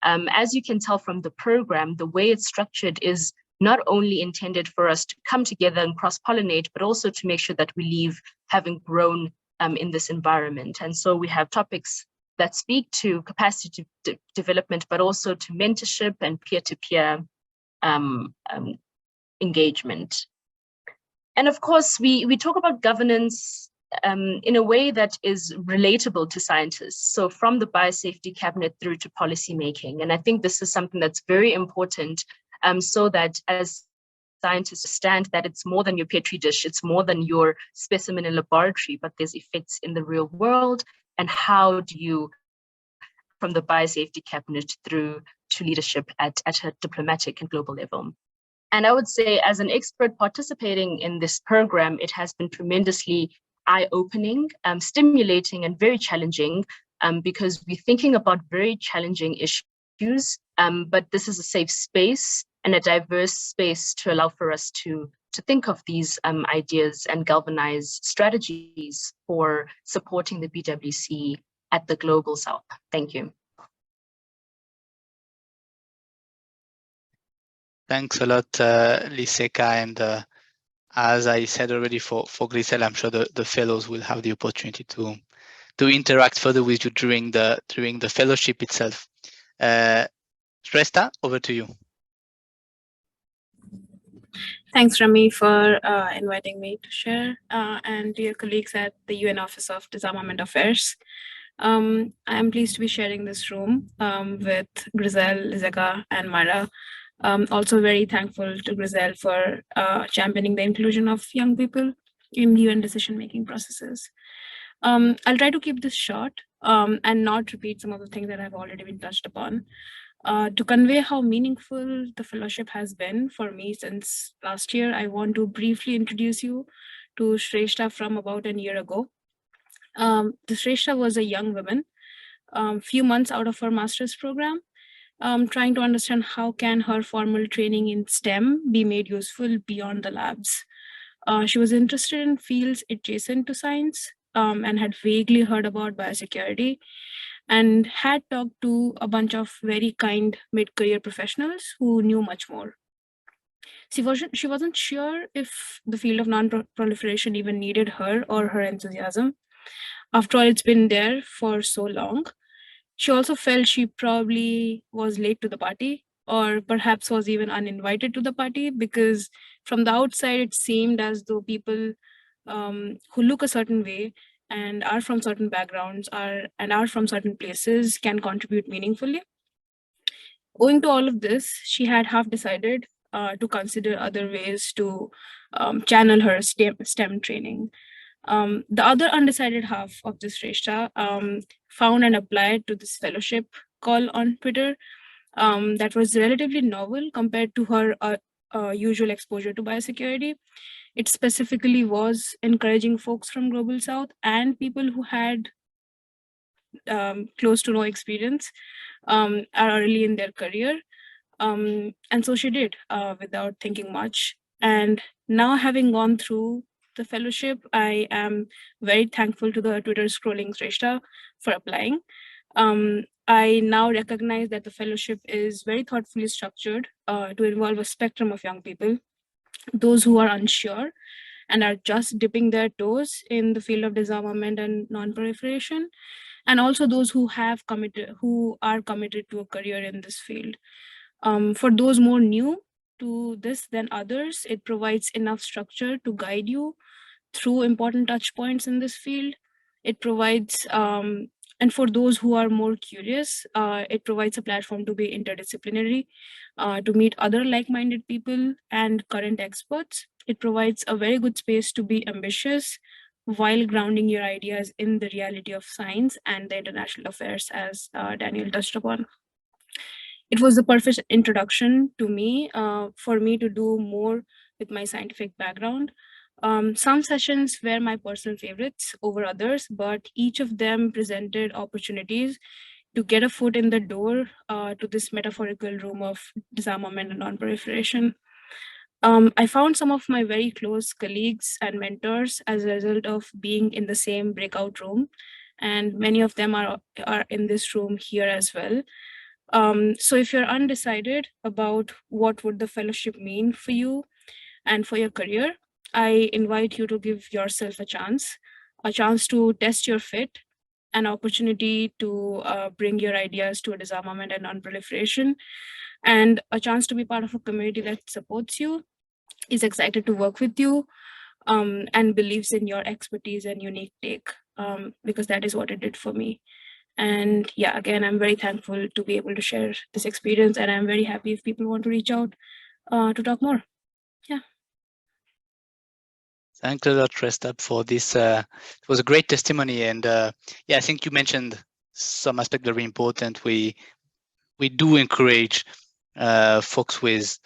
As you can tell from the program, the way it's structured is not only intended for us to come together and cross-pollinate, but also to make sure that we leave having grown in this environment. And so we have topics that speak to capacity development, but also to mentorship and peer-to-peer engagement. And of course, we talk about governance in a way that is relatable to scientists. So from the biosafety cabinet through to policymaking. And I think this is something that's very important, so that as scientists understand that it's more than your petri dish, it's more than your specimen in laboratory, but there's effects in the real world. And how do you, from the biosafety cabinet through to leadership at a diplomatic and global level? And I would say, as an expert participating in this program, it has been tremendously eye-opening, stimulating, and very challenging, because we're thinking about very challenging issues, but this is a safe space and a diverse space to allow for us to think of these ideas and galvanize strategies for supporting the BWC at the Global South. Thank you. Thanks a lot, Liseka. And as I said already for Grisel, I'm sure the fellows will have the opportunity to interact further with you during the fellowship itself. Shrestha, over to you. Thanks, Rami, for inviting me to share, and dear colleagues at the UN Office of Disarmament Affairs. I am pleased to be sharing this room with Grizel, Zeka, and Mara. Also very thankful to Grizel for championing the inclusion of young people in UN decision-making processes. I'll try to keep this short and not repeat some of the things that have already been touched upon. To convey how meaningful the fellowship has been for me since last year, I want to briefly introduce you to Shrestha from about a year ago. The Shrestha was a young woman, few months out of her master's program, trying to understand how can her formal training in STEM be made useful beyond the labs. She was interested in fields adjacent to science and had vaguely heard about biosecurity, and had talked to a bunch of very kind mid-career professionals who knew much more. She wasn't sure if the field of non-proliferation even needed her or her enthusiasm. After all, it's been there for so long. She also felt she probably was late to the party, or perhaps was even uninvited to the party, because from the outside, it seemed as though people who look a certain way and are from certain backgrounds and are from certain places can contribute meaningfully. Owing to all of this, she had half decided to consider other ways to channel her STEM training. The other undecided half of this Shrestha found and applied to this fellowship call on Twitter that was relatively novel compared to her usual exposure to biosecurity. It specifically was encouraging folks from Global South and people who had close to no experience early in their career. And so she did without thinking much. And now, having gone through the fellowship, I am very thankful to the Twitter scrolling Shrestha for applying. I now recognize that the fellowship is very thoughtfully structured to involve a spectrum of young people, those who are unsure and are just dipping their toes in the field of disarmament and non-proliferation, and also those who are committed to a career in this field. For those more new to this than others, it provides enough structure to guide you through important touch points in this field. It provides, and for those who are more curious, it provides a platform to be interdisciplinary, to meet other like-minded people and current experts. It provides a very good space to be ambitious while grounding your ideas in the reality of science and the international affairs, as Daniel touched upon. It was the perfect introduction to me for me to do more with my scientific background. Some sessions were my personal favorites over others, but each of them presented opportunities to get a foot in the door to this metaphorical room of disarmament and non-proliferation. I found some of my very close colleagues and mentors as a result of being in the same breakout room, and many of them are in this room here as well. So if you're undecided about what would the fellowship mean for you and for your career, I invite you to give yourself a chance to test your fit, an opportunity to bring your ideas to a disarmament and non-proliferation, and a chance to be part of a community that supports you, is excited to work with you, and believes in your expertise and unique take, because that is what it did for me. And yeah, again, I'm very thankful to be able to share this experience, and I'm very happy if people want to reach out to talk more. Yeah. Thanks a lot, Shrestha, for this. It was a great testimony, and yeah, I think you mentioned some aspect very important. We do encourage folks with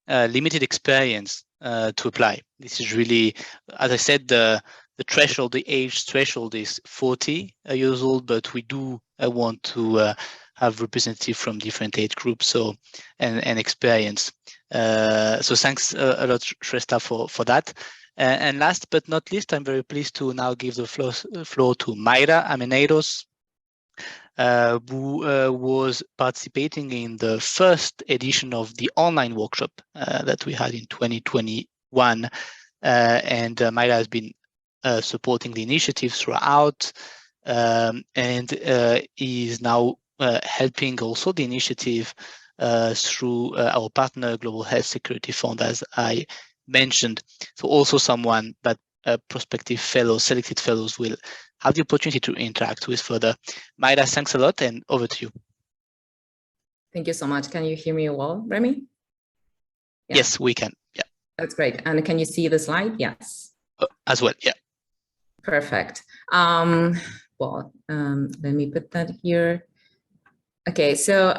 limited experience to apply. This is really, as I said, the threshold, the age threshold is 40 years old, but we do want to have representative from different age groups, so and experience. So thanks a lot, Shrestha, for that. And last but not least, I'm very pleased to now give the floor to Mayra Ameneiros, who was participating in the first edition of the online workshop that we had in 2021. And Mayra has been supporting the initiative throughout, and is now helping also the initiative through our partner Global Health Security Fund, as I mentioned. So also someone that prospective fellows, selected fellows, will have the opportunity to interact with further. Maida, thanks a lot, and over to you. Thank you so much. Can you hear me well, Remy? Yeah. Yes, we can. Yeah. That's great. And can you see the slide? Yes. As well, yeah. Perfect. Let me put that here. Okay, so,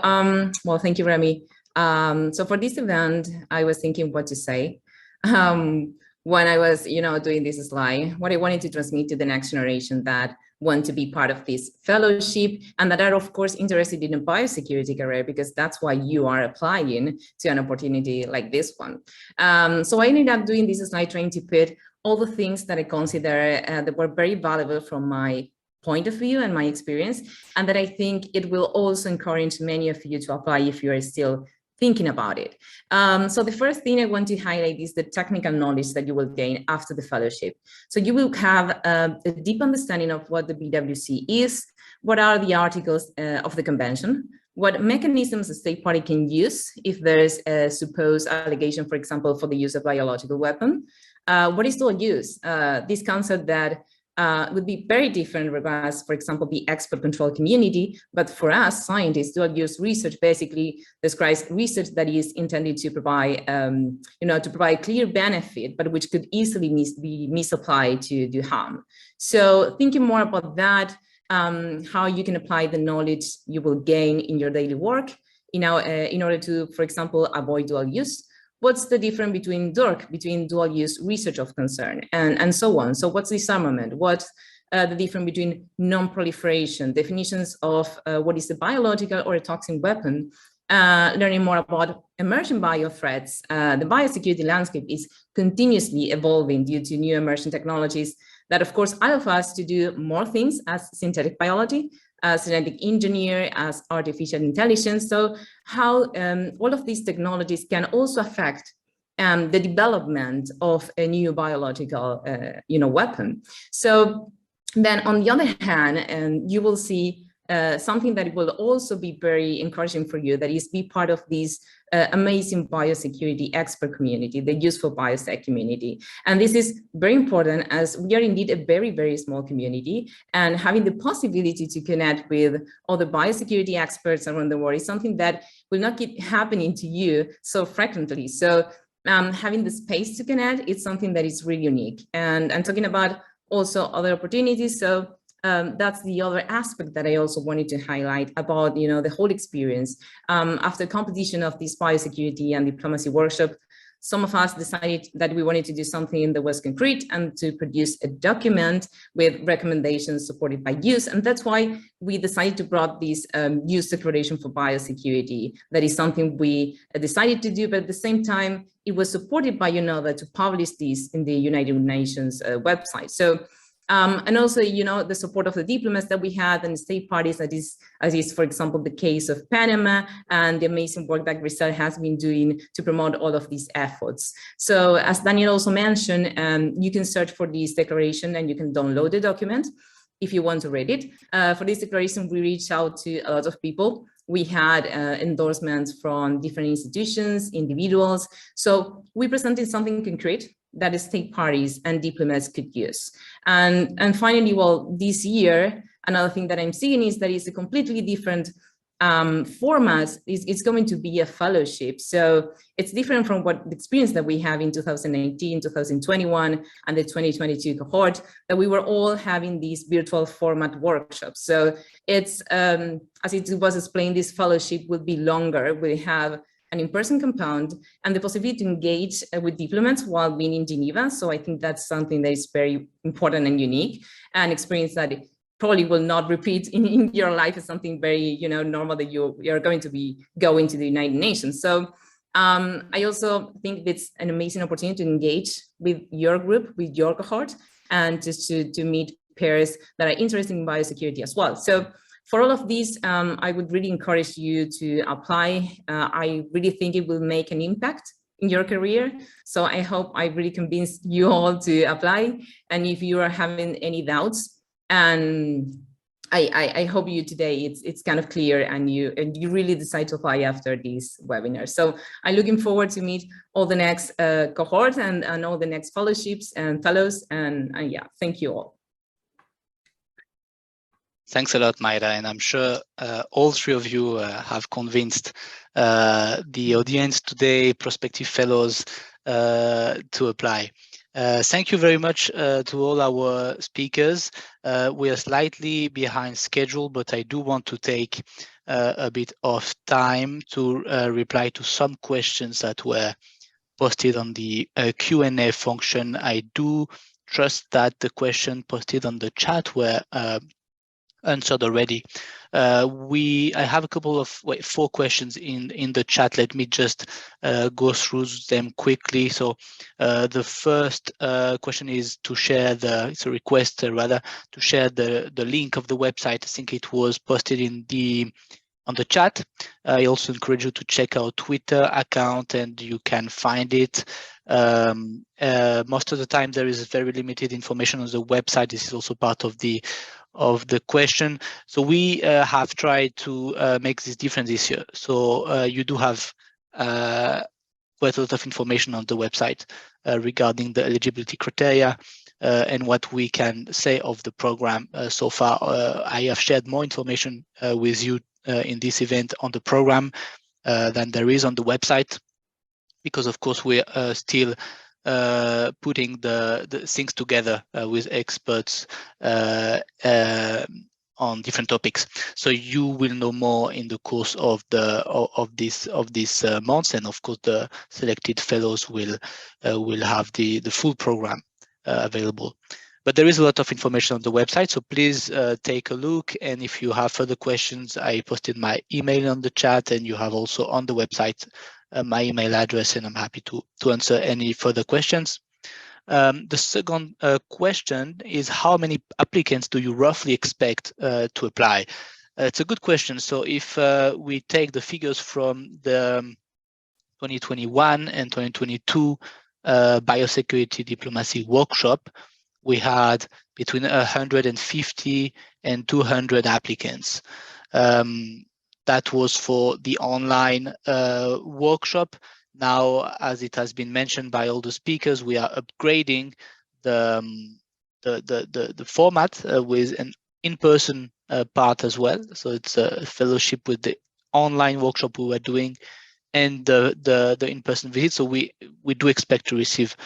well, thank you, Remy. So for this event, I was thinking what to say. When I was, doing this slide, what I wanted to transmit to the next generation that want to be part of this fellowship and that are, of course, interested in a biosecurity career, because that's why you are applying to an opportunity like this one. So I ended up doing this slide trying to put all the things that I consider that were very valuable from my point of view and my experience, and that I think it will also encourage many of you to apply if you are still thinking about it. So the first thing I want to highlight is the technical knowledge that you will gain after the fellowship. So you will have a deep understanding of what the BWC is, what are the articles of the convention, what mechanisms a state party can use if there's a supposed allegation, for example, for the use of biological weapon. What is dual use? This concept that would be very different regards, for example, the expert control community. But for us scientists, dual use research basically describes research that is intended to provide, to provide clear benefit, but which could easily be misapplied to do harm. So thinking more about that, how you can apply the knowledge you will gain in your daily work, in order to, for example, avoid dual use. What's the difference between DURC, between dual use research of concern, and so on? So what's disarmament? What's the difference between non-proliferation, definitions of what is a biological or a toxic weapon, learning more about emerging bio threats. The biosecurity landscape is continuously evolving due to new emerging technologies that, of course, allow us to do more things as synthetic biology, as genetic engineer, as artificial intelligence. So how all of these technologies can also affect the development of a new biological weapon. So then on the other hand, you will see something that will also be very encouraging for you, that is be part of this amazing biosecurity expert community, the useful biosec community. And this is very important as we are indeed a very, very small community, and having the possibility to connect with other biosecurity experts around the world is something that will not keep happening to you so frequently. So having the space to connect, it's something that is really unique. And I'm talking about also other opportunities. So that's the other aspect that I also wanted to highlight about, the whole experience. After completion of this biosecurity and diplomacy workshop, some of us decided that we wanted to do something that was concrete and to produce a document with recommendations supported by use. And that's why we decided to brought this use declaration for biosecurity. That is something we decided to do, but at the same time, it was supported by UNOVA to publish this in the United Nations website. So and also, the support of the diplomats that we had and the state parties, as is, for example, the case of Panama, and the amazing work that Grisel has been doing to promote all of these efforts. So as Daniel also mentioned, you can search for this declaration and you can download the document if you want to read it. For this declaration, we reached out to a lot of people. We had endorsements from different institutions, individuals. So we presented something concrete that state parties and diplomats could use. And finally, well, this year, another thing that I'm seeing is that it's a completely different format. It's going to be a fellowship. So it's different from what the experience that we have in 2018, 2021, and the 2022 cohort, that we were all having these virtual format workshops. So it's, as it was explained, this fellowship will be longer. We have an in-person compound and the possibility to engage with diplomats while being in Geneva. So I think that's something that is very important and unique, and experience that probably will not repeat in your life. Is something very, normal that you're going to be going to the United Nations. So I also think it's an amazing opportunity to engage with your group, with your cohort, and just to meet peers that are interested in biosecurity as well. So for all of these, I would really encourage you to apply. I really think it will make an impact in your career. So I hope I really convinced you all to apply. And if you are having any doubts and I hope you today it's kind of clear and you really decide to apply after these webinars. So I'm looking forward to meet all the next cohorts and all the next fellowships and fellows, and yeah, thank you all. Thanks a lot, Mayra, and I'm sure all three of you have convinced the audience today, prospective fellows, to apply. Thank you very much to all our speakers. We are slightly behind schedule, but I do want to take a bit of time to reply to some questions that were posted on the Q&A function. I do trust that the question posted on the chat were answered already. I have a couple of 4 questions in the chat. Let me just go through them quickly. So the first question is to share it's a request rather to share the link of the website. I think it was posted on the chat. I also encourage you to check our Twitter account and you can find it. Most of the time there is very limited information on the website. This is also part of the question. So we have tried to make this different this year. So you do have quite a lot of information on the website regarding the eligibility criteria and what we can say of the program so far. I have shared more information with you in this event on the program than there is on the website, because of course we're still putting the things together with experts on different topics. So you will know more in the course of this months, and of course the selected fellows will have the full program available. But there is a lot of information on the website, so please take a look. And if you have further questions, I posted my email on the chat, and you have also on the website my email address, and I'm happy to answer any further questions. The second question is, how many applicants do you roughly expect to apply? It's a good question. So if we take the figures from the 2021 and 2022 biosecurity diplomacy workshop, we had between 150 and 200 applicants. That was for the online workshop. Now, as it has been mentioned by all the speakers, we are upgrading the format with an in-person part as well. So it's a fellowship with the online workshop we were doing and the in-person visit. So we do expect to receive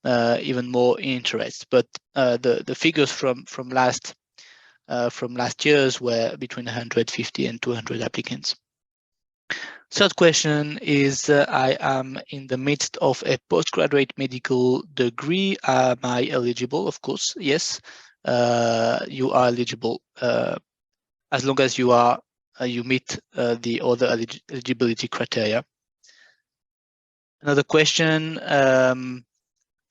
even more interest, but the figures from last year's were between 150 and 200 applicants. Third question is, I am in the midst of a postgraduate medical degree. Am I eligible? Of course, yes, you are eligible as long as you meet the other eligibility criteria. Another question.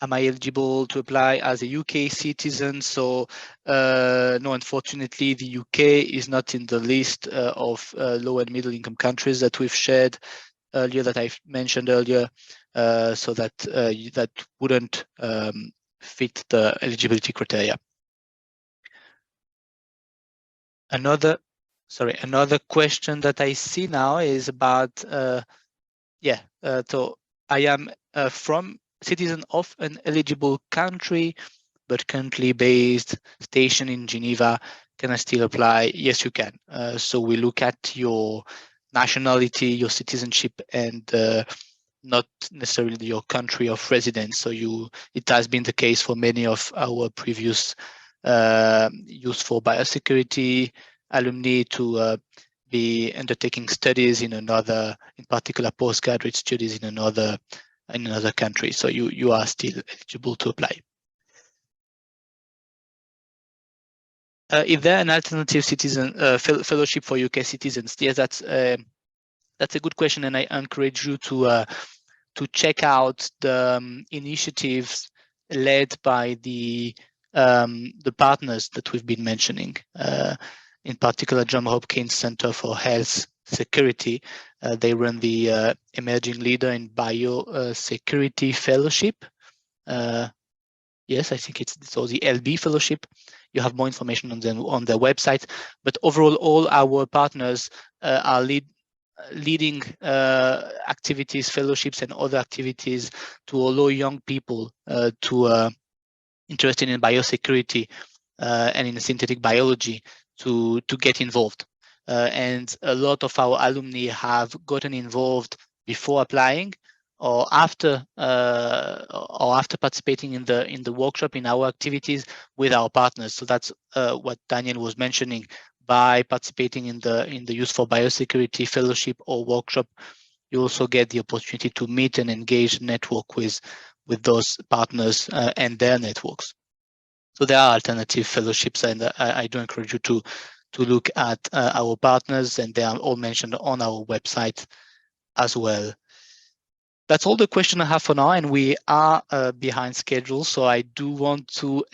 Am I eligible to apply as a UK citizen? So no, unfortunately, the UK is not in the list of low and middle income countries that we've shared earlier, that I've mentioned earlier. So that wouldn't fit the eligibility criteria. Another question that I see now is about, so I am citizen of an eligible country, but currently stationed in Geneva. Can I still apply? Yes, you can. So we look at your nationality, your citizenship, and not necessarily your country of residence. So it has been the case for many of our previous useful biosecurity alumni to be undertaking studies in particular postgraduate studies in another country. So you are still eligible to apply. Is there an alternative citizen fellowship for UK citizens? Yes, that's a good question, and I encourage you to check out the initiatives led by the partners that we've been mentioning. In particular, Johns Hopkins Center for Health Security. They run the Emerging Leader in Biosecurity Fellowship. Yes, I think it's also the LB Fellowship you have more information on them on their website. But overall, all our partners are leading activities, fellowships, and other activities to allow young people interested in biosecurity and in synthetic biology to get involved. And a lot of our alumni have gotten involved before applying or after participating in the workshop, in our activities with our partners. So that's what Daniel was mentioning. By participating in the Youth for Biosecurity Fellowship or workshop, you also get the opportunity to meet and engage, network with those partners and their networks. So there are alternative fellowships, and I do encourage you to look at our partners, and they are all mentioned on our website as well. That's all the question I have for now, and we are behind schedule. So I do want to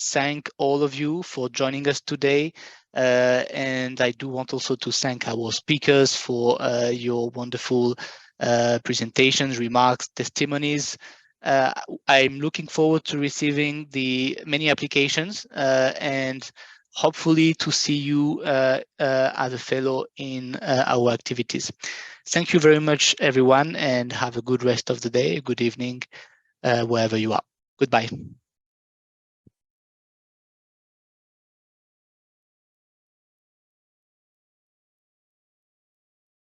thank all of you for joining us today. And I do want also to thank our speakers for your wonderful presentations, remarks, testimonies. I'm looking forward to receiving the many applications and hopefully to see you as a fellow in our activities. Thank you very much, everyone, and have a good rest of the day, good evening, wherever you are. Goodbye.